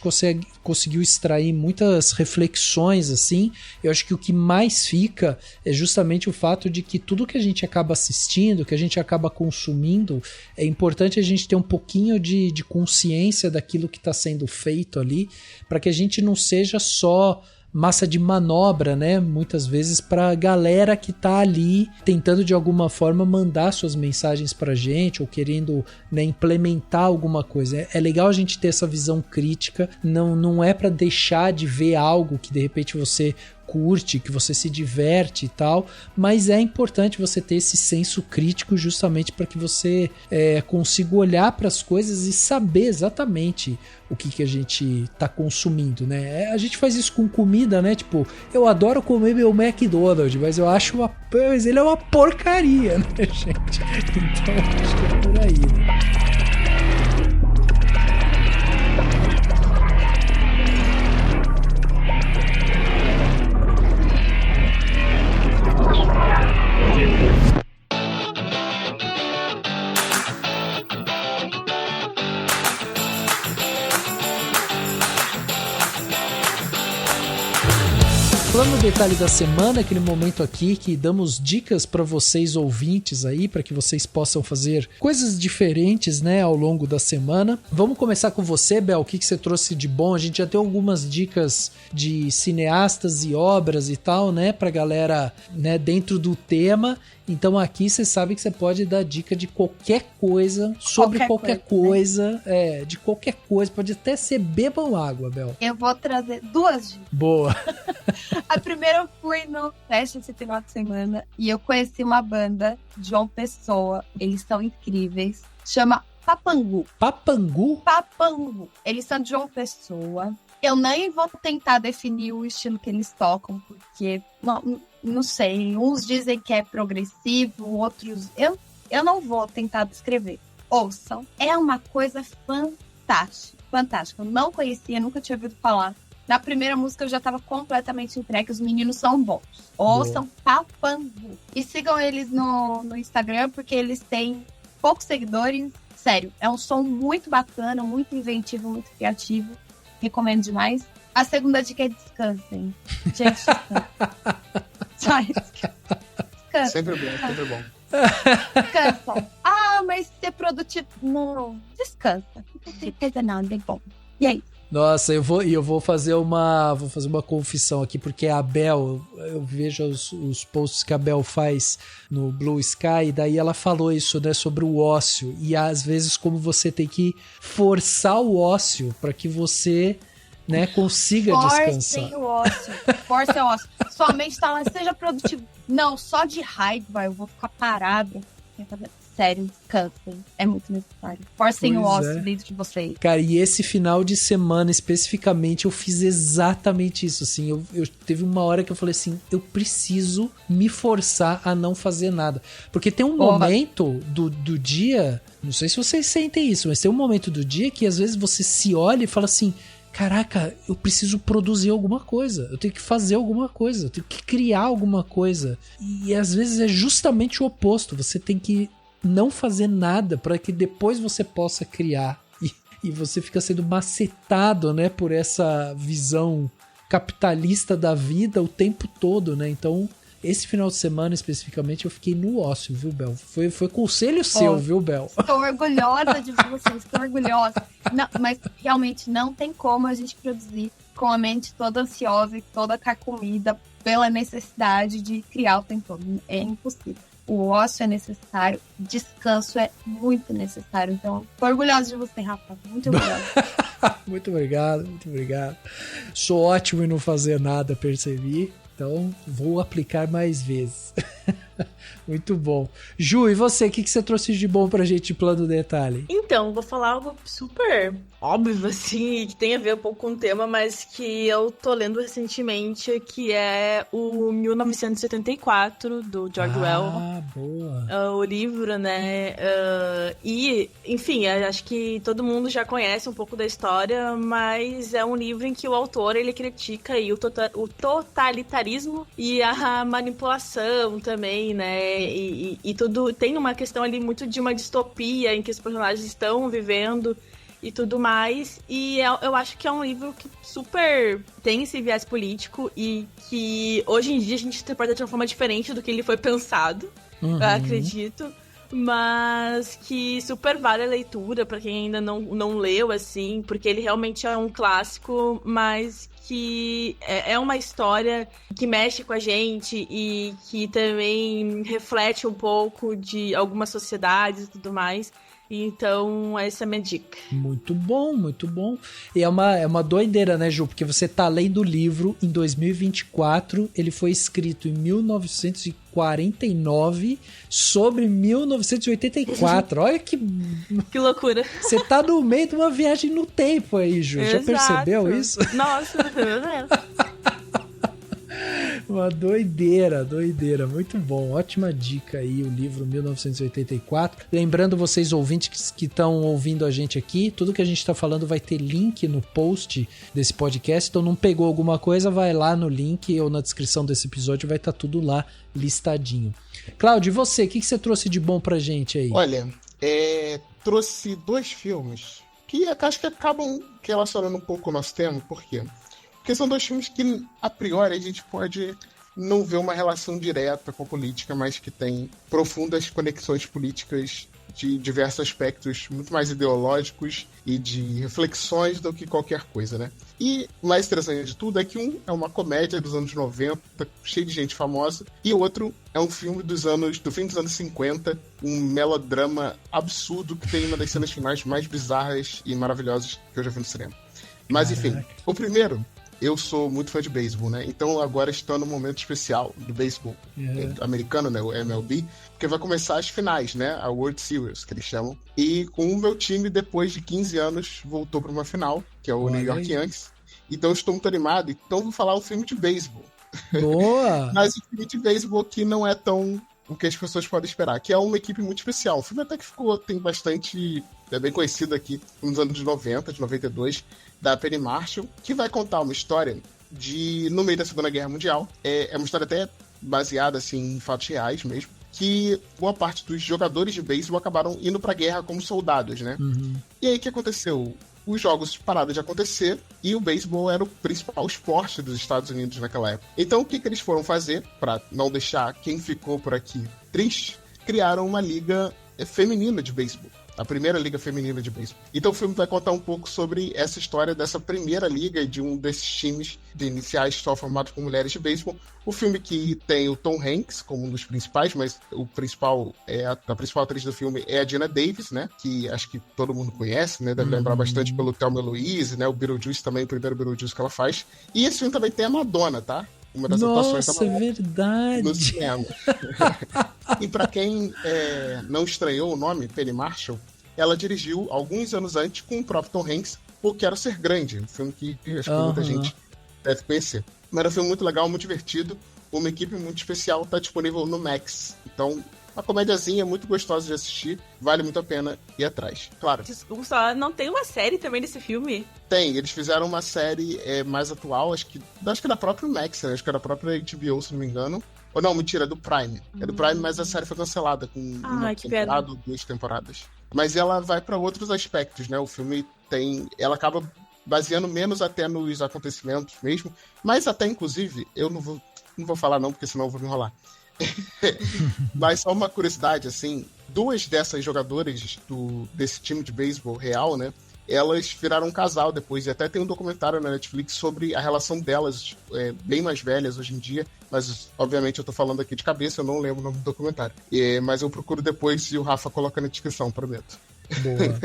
conseguiu extrair muitas reflexões, assim. Eu acho que o que mais fica é justamente o fato de que tudo que a gente acaba assistindo, que a gente acaba consumindo, é importante a gente ter um pouquinho de consciência daquilo que está sendo feito ali, para que a gente não seja só massa de manobra, né? Muitas vezes para a galera que tá ali tentando de alguma forma mandar suas mensagens pra gente, ou querendo, né, implementar alguma coisa. É legal a gente ter essa visão crítica, não é para deixar de ver algo que de repente você curte, que você se diverte e tal, mas é importante você ter esse senso crítico justamente para que você consiga olhar para as coisas e saber exatamente o que a gente tá consumindo, né? A gente faz isso com comida, né? Tipo, eu adoro comer meu McDonald's, mas eu acho mas ele é uma porcaria, né, gente? Então acho que é por aí, né? Falando no detalhe da semana, aquele momento aqui que damos dicas para vocês ouvintes aí, para que vocês possam fazer coisas diferentes, né, ao longo da semana. Vamos começar com você, Bel. O que você trouxe de bom? A gente já tem algumas dicas de cineastas e obras e tal, né, pra galera, né, dentro do tema. Então aqui você sabe que você pode dar dica de qualquer coisa, sobre qualquer coisa, né? De qualquer coisa, pode até ser bebam água, Bel. Eu vou trazer 2 dicas. Boa. A primeira eu fui no fest esse final de semana e eu conheci uma banda de João Pessoa, eles são incríveis, chama Papangu. Papangu? Papangu. Eles são de João Pessoa. Eu nem vou tentar definir o estilo que eles tocam, porque não sei, uns dizem que é progressivo, outros... Eu não vou tentar descrever. Ouçam, é uma coisa fantástica, fantástica. Eu não conhecia, nunca tinha ouvido falar. Na primeira música eu já estava completamente entregue, os meninos são bons. Ouçam Papangu. E sigam eles no Instagram, porque eles têm poucos seguidores. Sério, é um som muito bacana, muito inventivo, muito criativo. Recomendo demais. A segunda dica é descansem. Gente, descansa. Sempre bom, sempre bom. Descansa. Mas ser produtivo... Não, descansa. Não tem certeza não, é bom. E aí? Nossa, eu vou fazer uma confissão aqui, porque a Bel, eu vejo os posts que a Bel faz no Blue Sky, e daí ela falou isso, né, sobre o ócio, e às vezes como você tem que forçar o ócio para que você, né, consiga descansar. Forcem o ócio. Sua mente tá lá, seja produtivo. Não, só de raiva eu vou ficar parado. Sério, descansem. É muito necessário. Forcem o ócio dentro de vocês. Cara, e esse final de semana, especificamente, eu fiz exatamente isso, assim. Eu teve uma hora que eu falei assim, eu preciso me forçar a não fazer nada. Porque tem um momento do dia, não sei se vocês sentem isso, mas tem um momento do dia que às vezes você se olha e fala assim, caraca, eu preciso produzir alguma coisa, eu tenho que fazer alguma coisa, eu tenho que criar alguma coisa. E às vezes é justamente o oposto, você tem que não fazer nada para que depois você possa criar. E você fica sendo macetado, né, por essa visão capitalista da vida o tempo todo, né? Então, esse final de semana, especificamente, eu fiquei no ócio, viu, Bel? Foi conselho seu, viu, Bel? Estou orgulhosa de você, estou orgulhosa. Não, mas realmente não tem como a gente produzir com a mente toda ansiosa e toda carcomida pela necessidade de criar o tempo todo. É impossível. O ócio é necessário, descanso é muito necessário. Então, estou orgulhosa de você, Rafa. Muito orgulhosa. Muito obrigado, muito obrigado. Sou ótimo em não fazer nada, percebi. Então, vou aplicar mais vezes. Muito bom. Ju, e você? O que você trouxe de bom pra gente de Plano Detalhe? Então, vou falar algo super óbvio, assim, que tem a ver um pouco com o tema, mas que eu tô lendo recentemente, que é o 1974, do George Orwell. Ah, boa. O livro, né? E, enfim, acho que todo mundo já conhece um pouco da história, mas é um livro em que o autor, ele critica aí o totalitarismo e a manipulação também, né? E tudo tem uma questão ali muito de uma distopia em que os personagens estão vivendo e tudo mais, e eu acho que é um livro que super tem esse viés político e que hoje em dia a gente interpreta de uma forma diferente do que ele foi pensado, eu acredito, mas que super vale a leitura pra quem ainda não leu, assim, porque ele realmente é um clássico, mas que é uma história que mexe com a gente e que também reflete um pouco de algumas sociedades e tudo mais. Então, essa é a minha dica. Muito bom, muito bom. E é uma doideira, né, Ju? Porque você tá lendo o livro em 2024, ele foi escrito em 1949 sobre 1984. Olha que loucura. Você tá no meio de uma viagem no tempo aí, Ju. Exato. Já percebeu isso? Nossa, meu Deus. Uma doideira. Muito bom. Ótima dica aí, o livro 1984. Lembrando vocês, ouvintes que estão ouvindo a gente aqui, tudo que a gente tá falando vai ter link no post desse podcast. Então não pegou alguma coisa, vai lá no link ou na descrição desse episódio, vai estar tudo lá listadinho. Cláudio, e você? O que você trouxe de bom pra gente aí? Olha, trouxe 2 filmes que acho que acabam relacionando um pouco o nosso tema. Por quê? Porque são 2 filmes que, a priori, a gente pode não ver uma relação direta com a política, mas que tem profundas conexões políticas de diversos aspectos muito mais ideológicos e de reflexões do que qualquer coisa, né? E o mais interessante de tudo é que um é uma comédia dos anos 90, cheio de gente famosa, e o outro é um filme do fim dos anos 50, um melodrama absurdo que tem uma das cenas finais mais bizarras e maravilhosas que eu já vi no cinema. Mas, enfim, o primeiro... Eu sou muito fã de beisebol, né? Então agora estou no momento especial do beisebol americano, né? O MLB, porque vai começar as finais, né? A World Series, que eles chamam. E com o meu time, depois de 15 anos, voltou para uma final, que é o New York Yankees. Então estou muito animado. Então vou falar o filme de beisebol. Boa! Mas o filme de beisebol que não é tão o que as pessoas podem esperar, que é uma equipe muito especial. O filme até que tem bastante... É bem conhecido aqui nos anos 90, de 92, da Penny Marshall, que vai contar uma história no meio da Segunda Guerra Mundial. É uma história até baseada assim, em fatos reais mesmo, que boa parte dos jogadores de beisebol acabaram indo pra guerra como soldados, né? E aí o que aconteceu? Os jogos pararam de acontecer e o beisebol era o principal esporte dos Estados Unidos naquela época. Então o que eles foram fazer, para não deixar quem ficou por aqui triste, criaram uma liga feminina de beisebol. A primeira liga feminina de beisebol. Então o filme vai contar um pouco sobre essa história dessa primeira liga e de um desses times de iniciais só formados por mulheres de beisebol. O filme que tem o Tom Hanks como um dos principais, mas a principal atriz do filme é a Geena Davis, né? Que acho que todo mundo conhece, né? Deve lembrar bastante pelo Thelma e Louise, né? O Beetlejuice também, o primeiro Beetlejuice que ela faz. E esse filme também tem a Madonna, tá? Uma das atuações da Madonna. Nossa, é verdade! No cinema. E pra quem não estranhou o nome, Penny Marshall, ela dirigiu alguns anos antes com o próprio Tom Hanks, O Quero Ser Grande, um filme que acho que muita gente deve conhecer. Mas era um filme muito legal, muito divertido, uma equipe muito especial, tá disponível no Max. Então, uma comédiazinha muito gostosa de assistir, vale muito a pena ir atrás. Claro. Só não tem uma série também desse filme? Tem, eles fizeram uma série mais atual, acho que da própria Max, né? Acho que era da própria HBO, se não me engano. Ou não, mentira, é do Prime. É do Prime, mas a série foi cancelada com uma temporada ou 2 temporadas. Mas ela vai para outros aspectos, né? O filme ela acaba baseando menos até nos acontecimentos mesmo, mas até, inclusive, eu não vou falar não, porque senão eu vou me enrolar. Mas só uma curiosidade, assim, 2 dessas jogadoras desse time de beisebol real, né, elas viraram um casal depois, e até tem um documentário na Netflix sobre a relação delas, bem mais velhas hoje em dia, mas obviamente eu tô falando aqui de cabeça, eu não lembro o nome do documentário. Mas eu procuro depois e o Rafa coloca na descrição, prometo.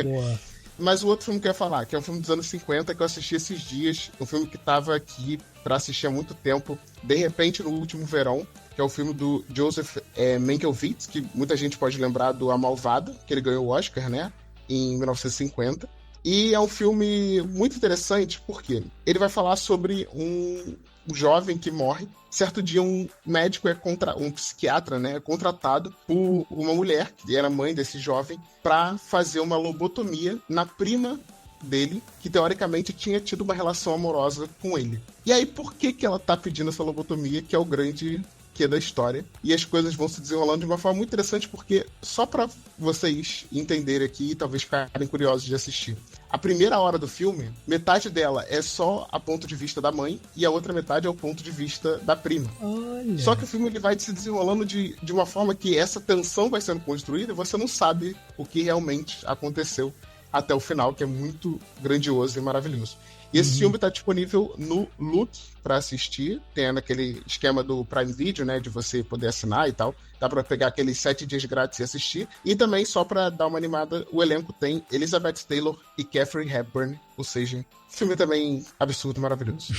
Boa. Mas o outro filme que eu ia falar, que é um filme dos anos 50, que eu assisti esses dias, um filme que tava aqui pra assistir há muito tempo, de repente no último verão, que é o filme do Joseph Mankiewicz, que muita gente pode lembrar do A Malvada, que ele ganhou o Oscar, né, em 1950. E é um filme muito interessante porque ele vai falar sobre um jovem que morre. Certo dia, um médico um psiquiatra, né, é contratado por uma mulher, que era mãe desse jovem, para fazer uma lobotomia na prima dele, que teoricamente tinha tido uma relação amorosa com ele. E aí, por que ela tá pedindo essa lobotomia, que é o grande que da história, e as coisas vão se desenrolando de uma forma muito interessante, porque só para vocês entenderem aqui e talvez ficarem curiosos de assistir. A primeira hora do filme, metade dela é só a ponto de vista da mãe e a outra metade é o ponto de vista da prima. Olha. Só que o filme ele vai se desenrolando de uma forma que essa tensão vai sendo construída e você não sabe o que realmente aconteceu até o final, que é muito grandioso e maravilhoso. E esse filme tá disponível no Look pra assistir. Tem naquele esquema do Prime Video, né? De você poder assinar e tal. Dá pra pegar aqueles 7 dias grátis e assistir. E também, só pra dar uma animada, o elenco tem Elizabeth Taylor e Katharine Hepburn. Ou seja, filme também absurdo, maravilhoso.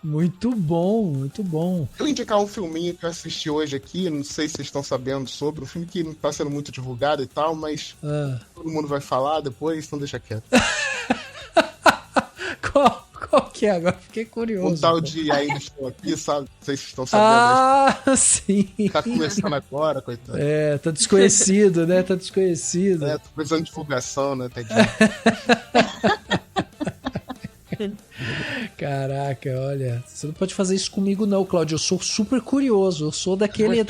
Muito bom, muito bom. Eu indicar um filminho que eu assisti hoje aqui. Não sei se vocês estão sabendo sobre. Um filme que não tá sendo muito divulgado e tal, mas todo mundo vai falar depois, então deixa quieto. Qual que é? Agora fiquei curioso. Um tal de Ainda Estou Aqui, sabe? Não sei se estão sabendo. Sim. Tá começando agora, coitado. Tá desconhecido, né? Tá desconhecido. Tô precisando de divulgação, né? Caraca, olha, você não pode fazer isso comigo não, Cláudio, eu sou super curioso, eu sou daquele,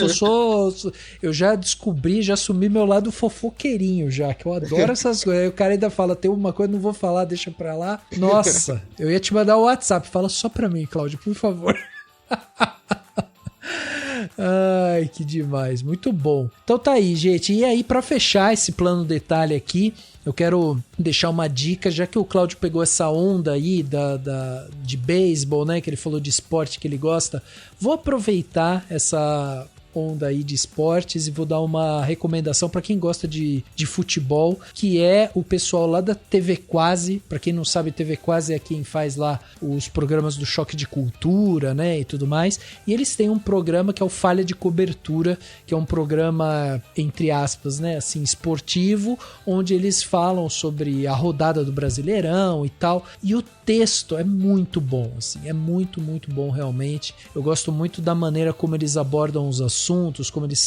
eu já descobri, já assumi meu lado fofoqueirinho já, que eu adoro essas coisas, aí o cara ainda fala, tem uma coisa, não vou falar, deixa pra lá, nossa, eu ia te mandar o WhatsApp, fala só pra mim, Cláudio, por favor. Ai, que demais, muito bom. Então tá aí, gente, e aí pra fechar esse plano detalhe aqui, eu quero deixar uma dica, já que o Cláudio pegou essa onda aí de beisebol, né, que ele falou de esporte que ele gosta, vou aproveitar essa onda aí de esportes e vou dar uma recomendação para quem gosta de futebol, que é o pessoal lá da TV Quase. Para quem não sabe, TV Quase é quem faz lá os programas do Choque de Cultura, né, e tudo mais, e eles têm um programa que é o Falha de Cobertura, que é um programa, entre aspas, né, assim, esportivo, onde eles falam sobre a rodada do Brasileirão e tal, e o texto é muito bom, assim, é muito, muito bom realmente. Eu gosto muito da maneira como eles abordam os assuntos, como eles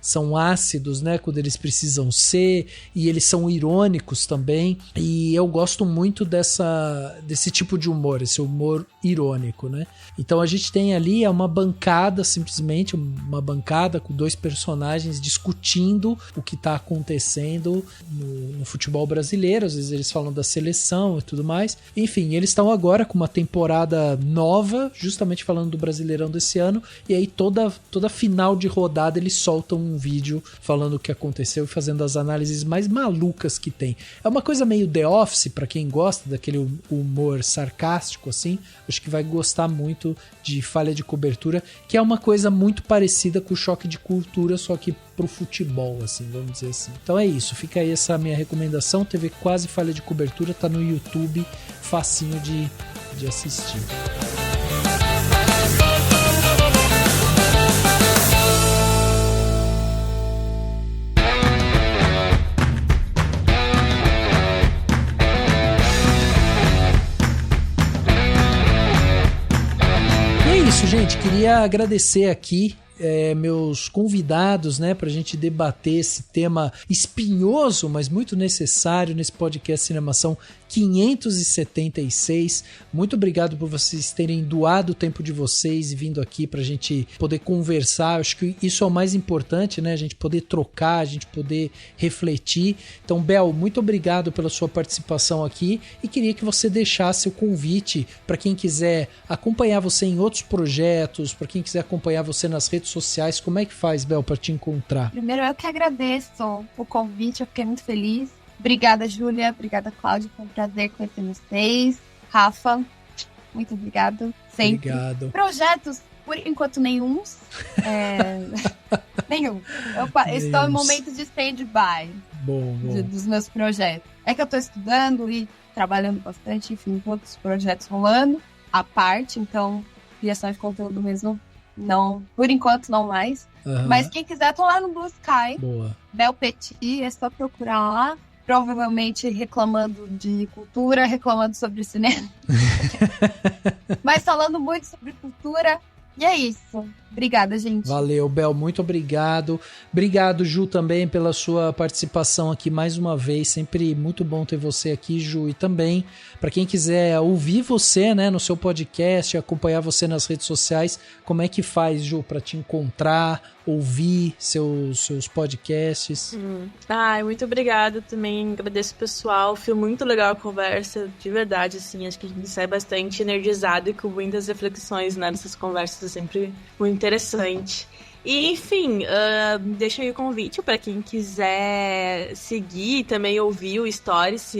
são ácidos, né, quando eles precisam ser, e eles são irônicos também, e eu gosto muito desse tipo de humor, esse humor irônico, né. Então a gente tem ali uma bancada, simplesmente uma bancada com 2 personagens discutindo o que está acontecendo no futebol brasileiro. Às vezes eles falam da seleção e tudo mais, enfim, eles estão agora com uma temporada nova, justamente falando do Brasileirão desse ano, e aí toda final de rodada eles soltam um vídeo falando o que aconteceu e fazendo as análises mais malucas que tem. É uma coisa meio The Office, pra quem gosta daquele humor sarcástico assim, acho que vai gostar muito de Falha de Cobertura, que é uma coisa muito parecida com o Choque de Cultura, só que pro futebol, assim, vamos dizer assim. Então é isso, fica aí essa minha recomendação, TV Quase, Falha de Cobertura, tá no YouTube, facinho de assistir. E é isso, gente, queria agradecer aqui meus convidados, né, pra gente debater esse tema espinhoso, mas muito necessário nesse podcast Cinemação, 576. Muito obrigado por vocês terem doado o tempo de vocês e vindo aqui pra gente poder conversar. Acho que isso é o mais importante, né? A gente poder trocar, a gente poder refletir. Então, Bel, muito obrigado pela sua participação aqui e queria que você deixasse o convite para quem quiser acompanhar você em outros projetos, para quem quiser acompanhar você nas redes sociais. Como é que faz, Bel, para te encontrar? Primeiro, eu que agradeço o convite, eu fiquei muito feliz. Obrigada, Júlia. Obrigada, Cláudio. Foi um prazer conhecer vocês. Rafa, muito obrigado. Sempre. Obrigado. Projetos, por enquanto, nenhum. Nenhum. Eu estou em momentos de stand-by dos meus projetos. É que eu estou estudando e trabalhando bastante, enfim, outros projetos rolando à parte. Então, criação de conteúdo mesmo, não, por enquanto, não mais. Uhum. Mas quem quiser, tô lá no Blue Sky. Boa. Bel Petit, é só procurar lá. Provavelmente reclamando de cultura, reclamando sobre cinema. Mas falando muito sobre cultura. E é isso. Obrigada, gente. Valeu, Bel. Muito obrigado. Obrigado, Ju, também pela sua participação aqui mais uma vez. Sempre muito bom ter você aqui, Ju. E também, para quem quiser ouvir você, né, no seu podcast, acompanhar você nas redes sociais, como é que faz, Ju, para te encontrar, ouvir seus podcasts? Muito obrigada também. Agradeço o pessoal. Foi muito legal a conversa, de verdade, assim. Acho que a gente sai bastante energizado e com muitas reflexões, né, nessas conversas. É sempre muito interessante. E, enfim, deixa aí o convite para quem quiser seguir e também ouvir o Stories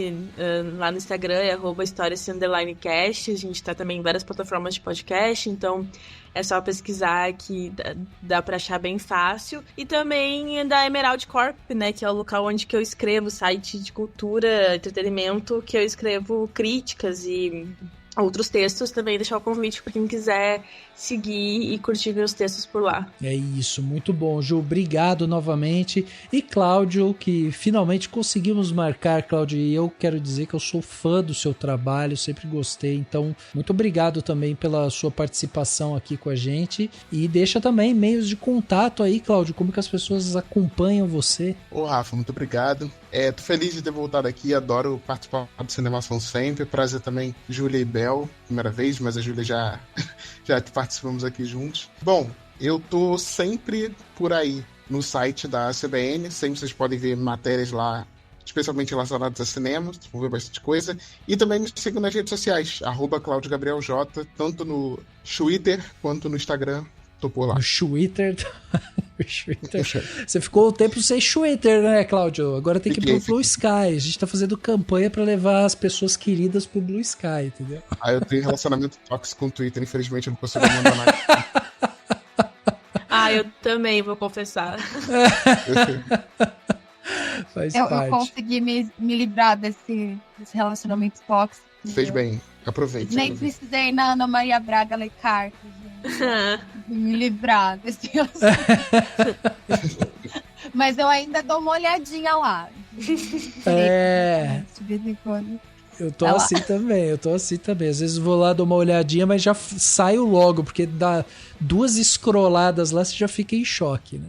lá no Instagram, é @Stories_cast. A gente tá também em várias plataformas de podcast, então é só pesquisar que dá para achar bem fácil. E também da Emerald Corp, né, que é o local onde que eu escrevo, site de cultura, entretenimento, que eu escrevo críticas e outros textos. Também deixar o convite para quem quiser seguir e curtir meus textos por lá. É isso, muito bom, Ju, obrigado novamente. E Cláudio, que finalmente conseguimos marcar, Cláudio, e eu quero dizer que eu sou fã do seu trabalho, sempre gostei, então muito obrigado também pela sua participação aqui com a gente, e deixa também meios de contato aí, Cláudio, como que as pessoas acompanham você. Ô Rafa, muito obrigado. Tô feliz de ter voltado aqui, adoro participar do Cinemação sempre, prazer também, Júlia e Bel, primeira vez, mas a Júlia já participamos aqui juntos. Bom, eu tô sempre por aí no site da CBN, sempre vocês podem ver matérias lá, especialmente relacionadas a cinema, vão ver bastante coisa. E também me sigam nas redes sociais, @CláudioGabrielJ, tanto no Twitter quanto no Instagram. Tô por lá. No Twitter. Você ficou o tempo sem Twitter, né, Cláudio? Agora tem que ir pro Blue Sky. A gente tá fazendo campanha pra levar as pessoas queridas pro Blue Sky, entendeu? Eu tenho relacionamento tóxico com o Twitter, infelizmente eu não consigo mandar nada. Eu também vou confessar. Eu consegui me livrar desse relacionamento tóxico. Fez bem, aproveite. Nem precisei ir na Ana Maria Braga ler cartas, me livrar desse relacionamento. Mas eu ainda dou uma olhadinha lá. De vez em quando. Eu tô assim também. Às vezes vou lá, dou uma olhadinha, mas já saio logo, porque dá 2 scrolladas lá, você já fica em choque, né?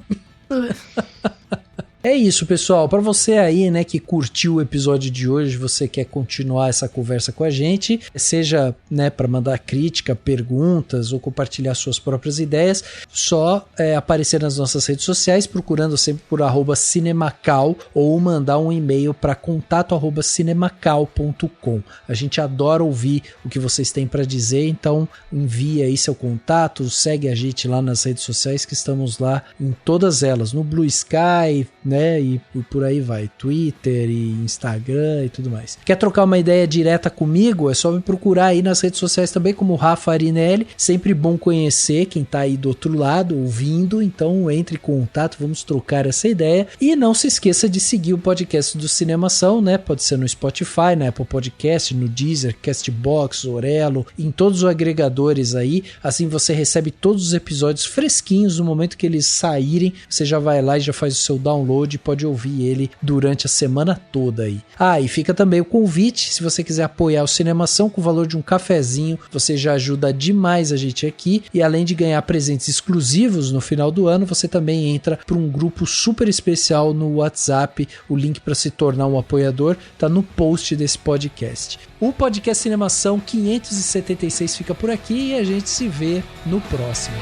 É isso, pessoal. Para você aí, né, que curtiu o episódio de hoje, você quer continuar essa conversa com a gente, seja, né, para mandar crítica, perguntas ou compartilhar suas próprias ideias, só aparecer nas nossas redes sociais, procurando sempre por @cinemacal ou mandar um e-mail para contato@cinemacal.com. A gente adora ouvir o que vocês têm para dizer, então envie aí seu contato, segue a gente lá nas redes sociais, que estamos lá em todas elas, no Blue Sky, né, e por aí vai, Twitter e Instagram e tudo mais. Quer trocar uma ideia direta comigo? É só me procurar aí nas redes sociais também como Rafa Arinelli, sempre bom conhecer quem tá aí do outro lado, ouvindo, então entre em contato, vamos trocar essa ideia, e não se esqueça de seguir o podcast do Cinemação, né, pode ser no Spotify, na Apple Podcast, no Deezer, Castbox, Orelo, em todos os agregadores aí, assim você recebe todos os episódios fresquinhos no momento que eles saírem, você já vai lá e já faz o seu download download, pode ouvir ele durante a semana toda aí. E fica também o convite, se você quiser apoiar o Cinemação com o valor de um cafezinho, você já ajuda demais a gente aqui, e além de ganhar presentes exclusivos no final do ano, você também entra para um grupo super especial no WhatsApp. O link para se tornar um apoiador tá no post desse podcast. O podcast Cinemação 576 fica por aqui e a gente se vê no próximo.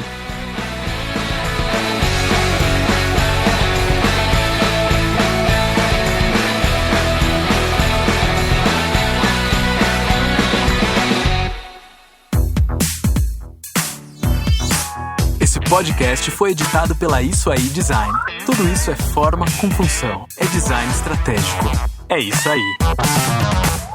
Esse podcast foi editado pela Isso Aí Design. Tudo isso é forma com função. É design estratégico. É isso aí.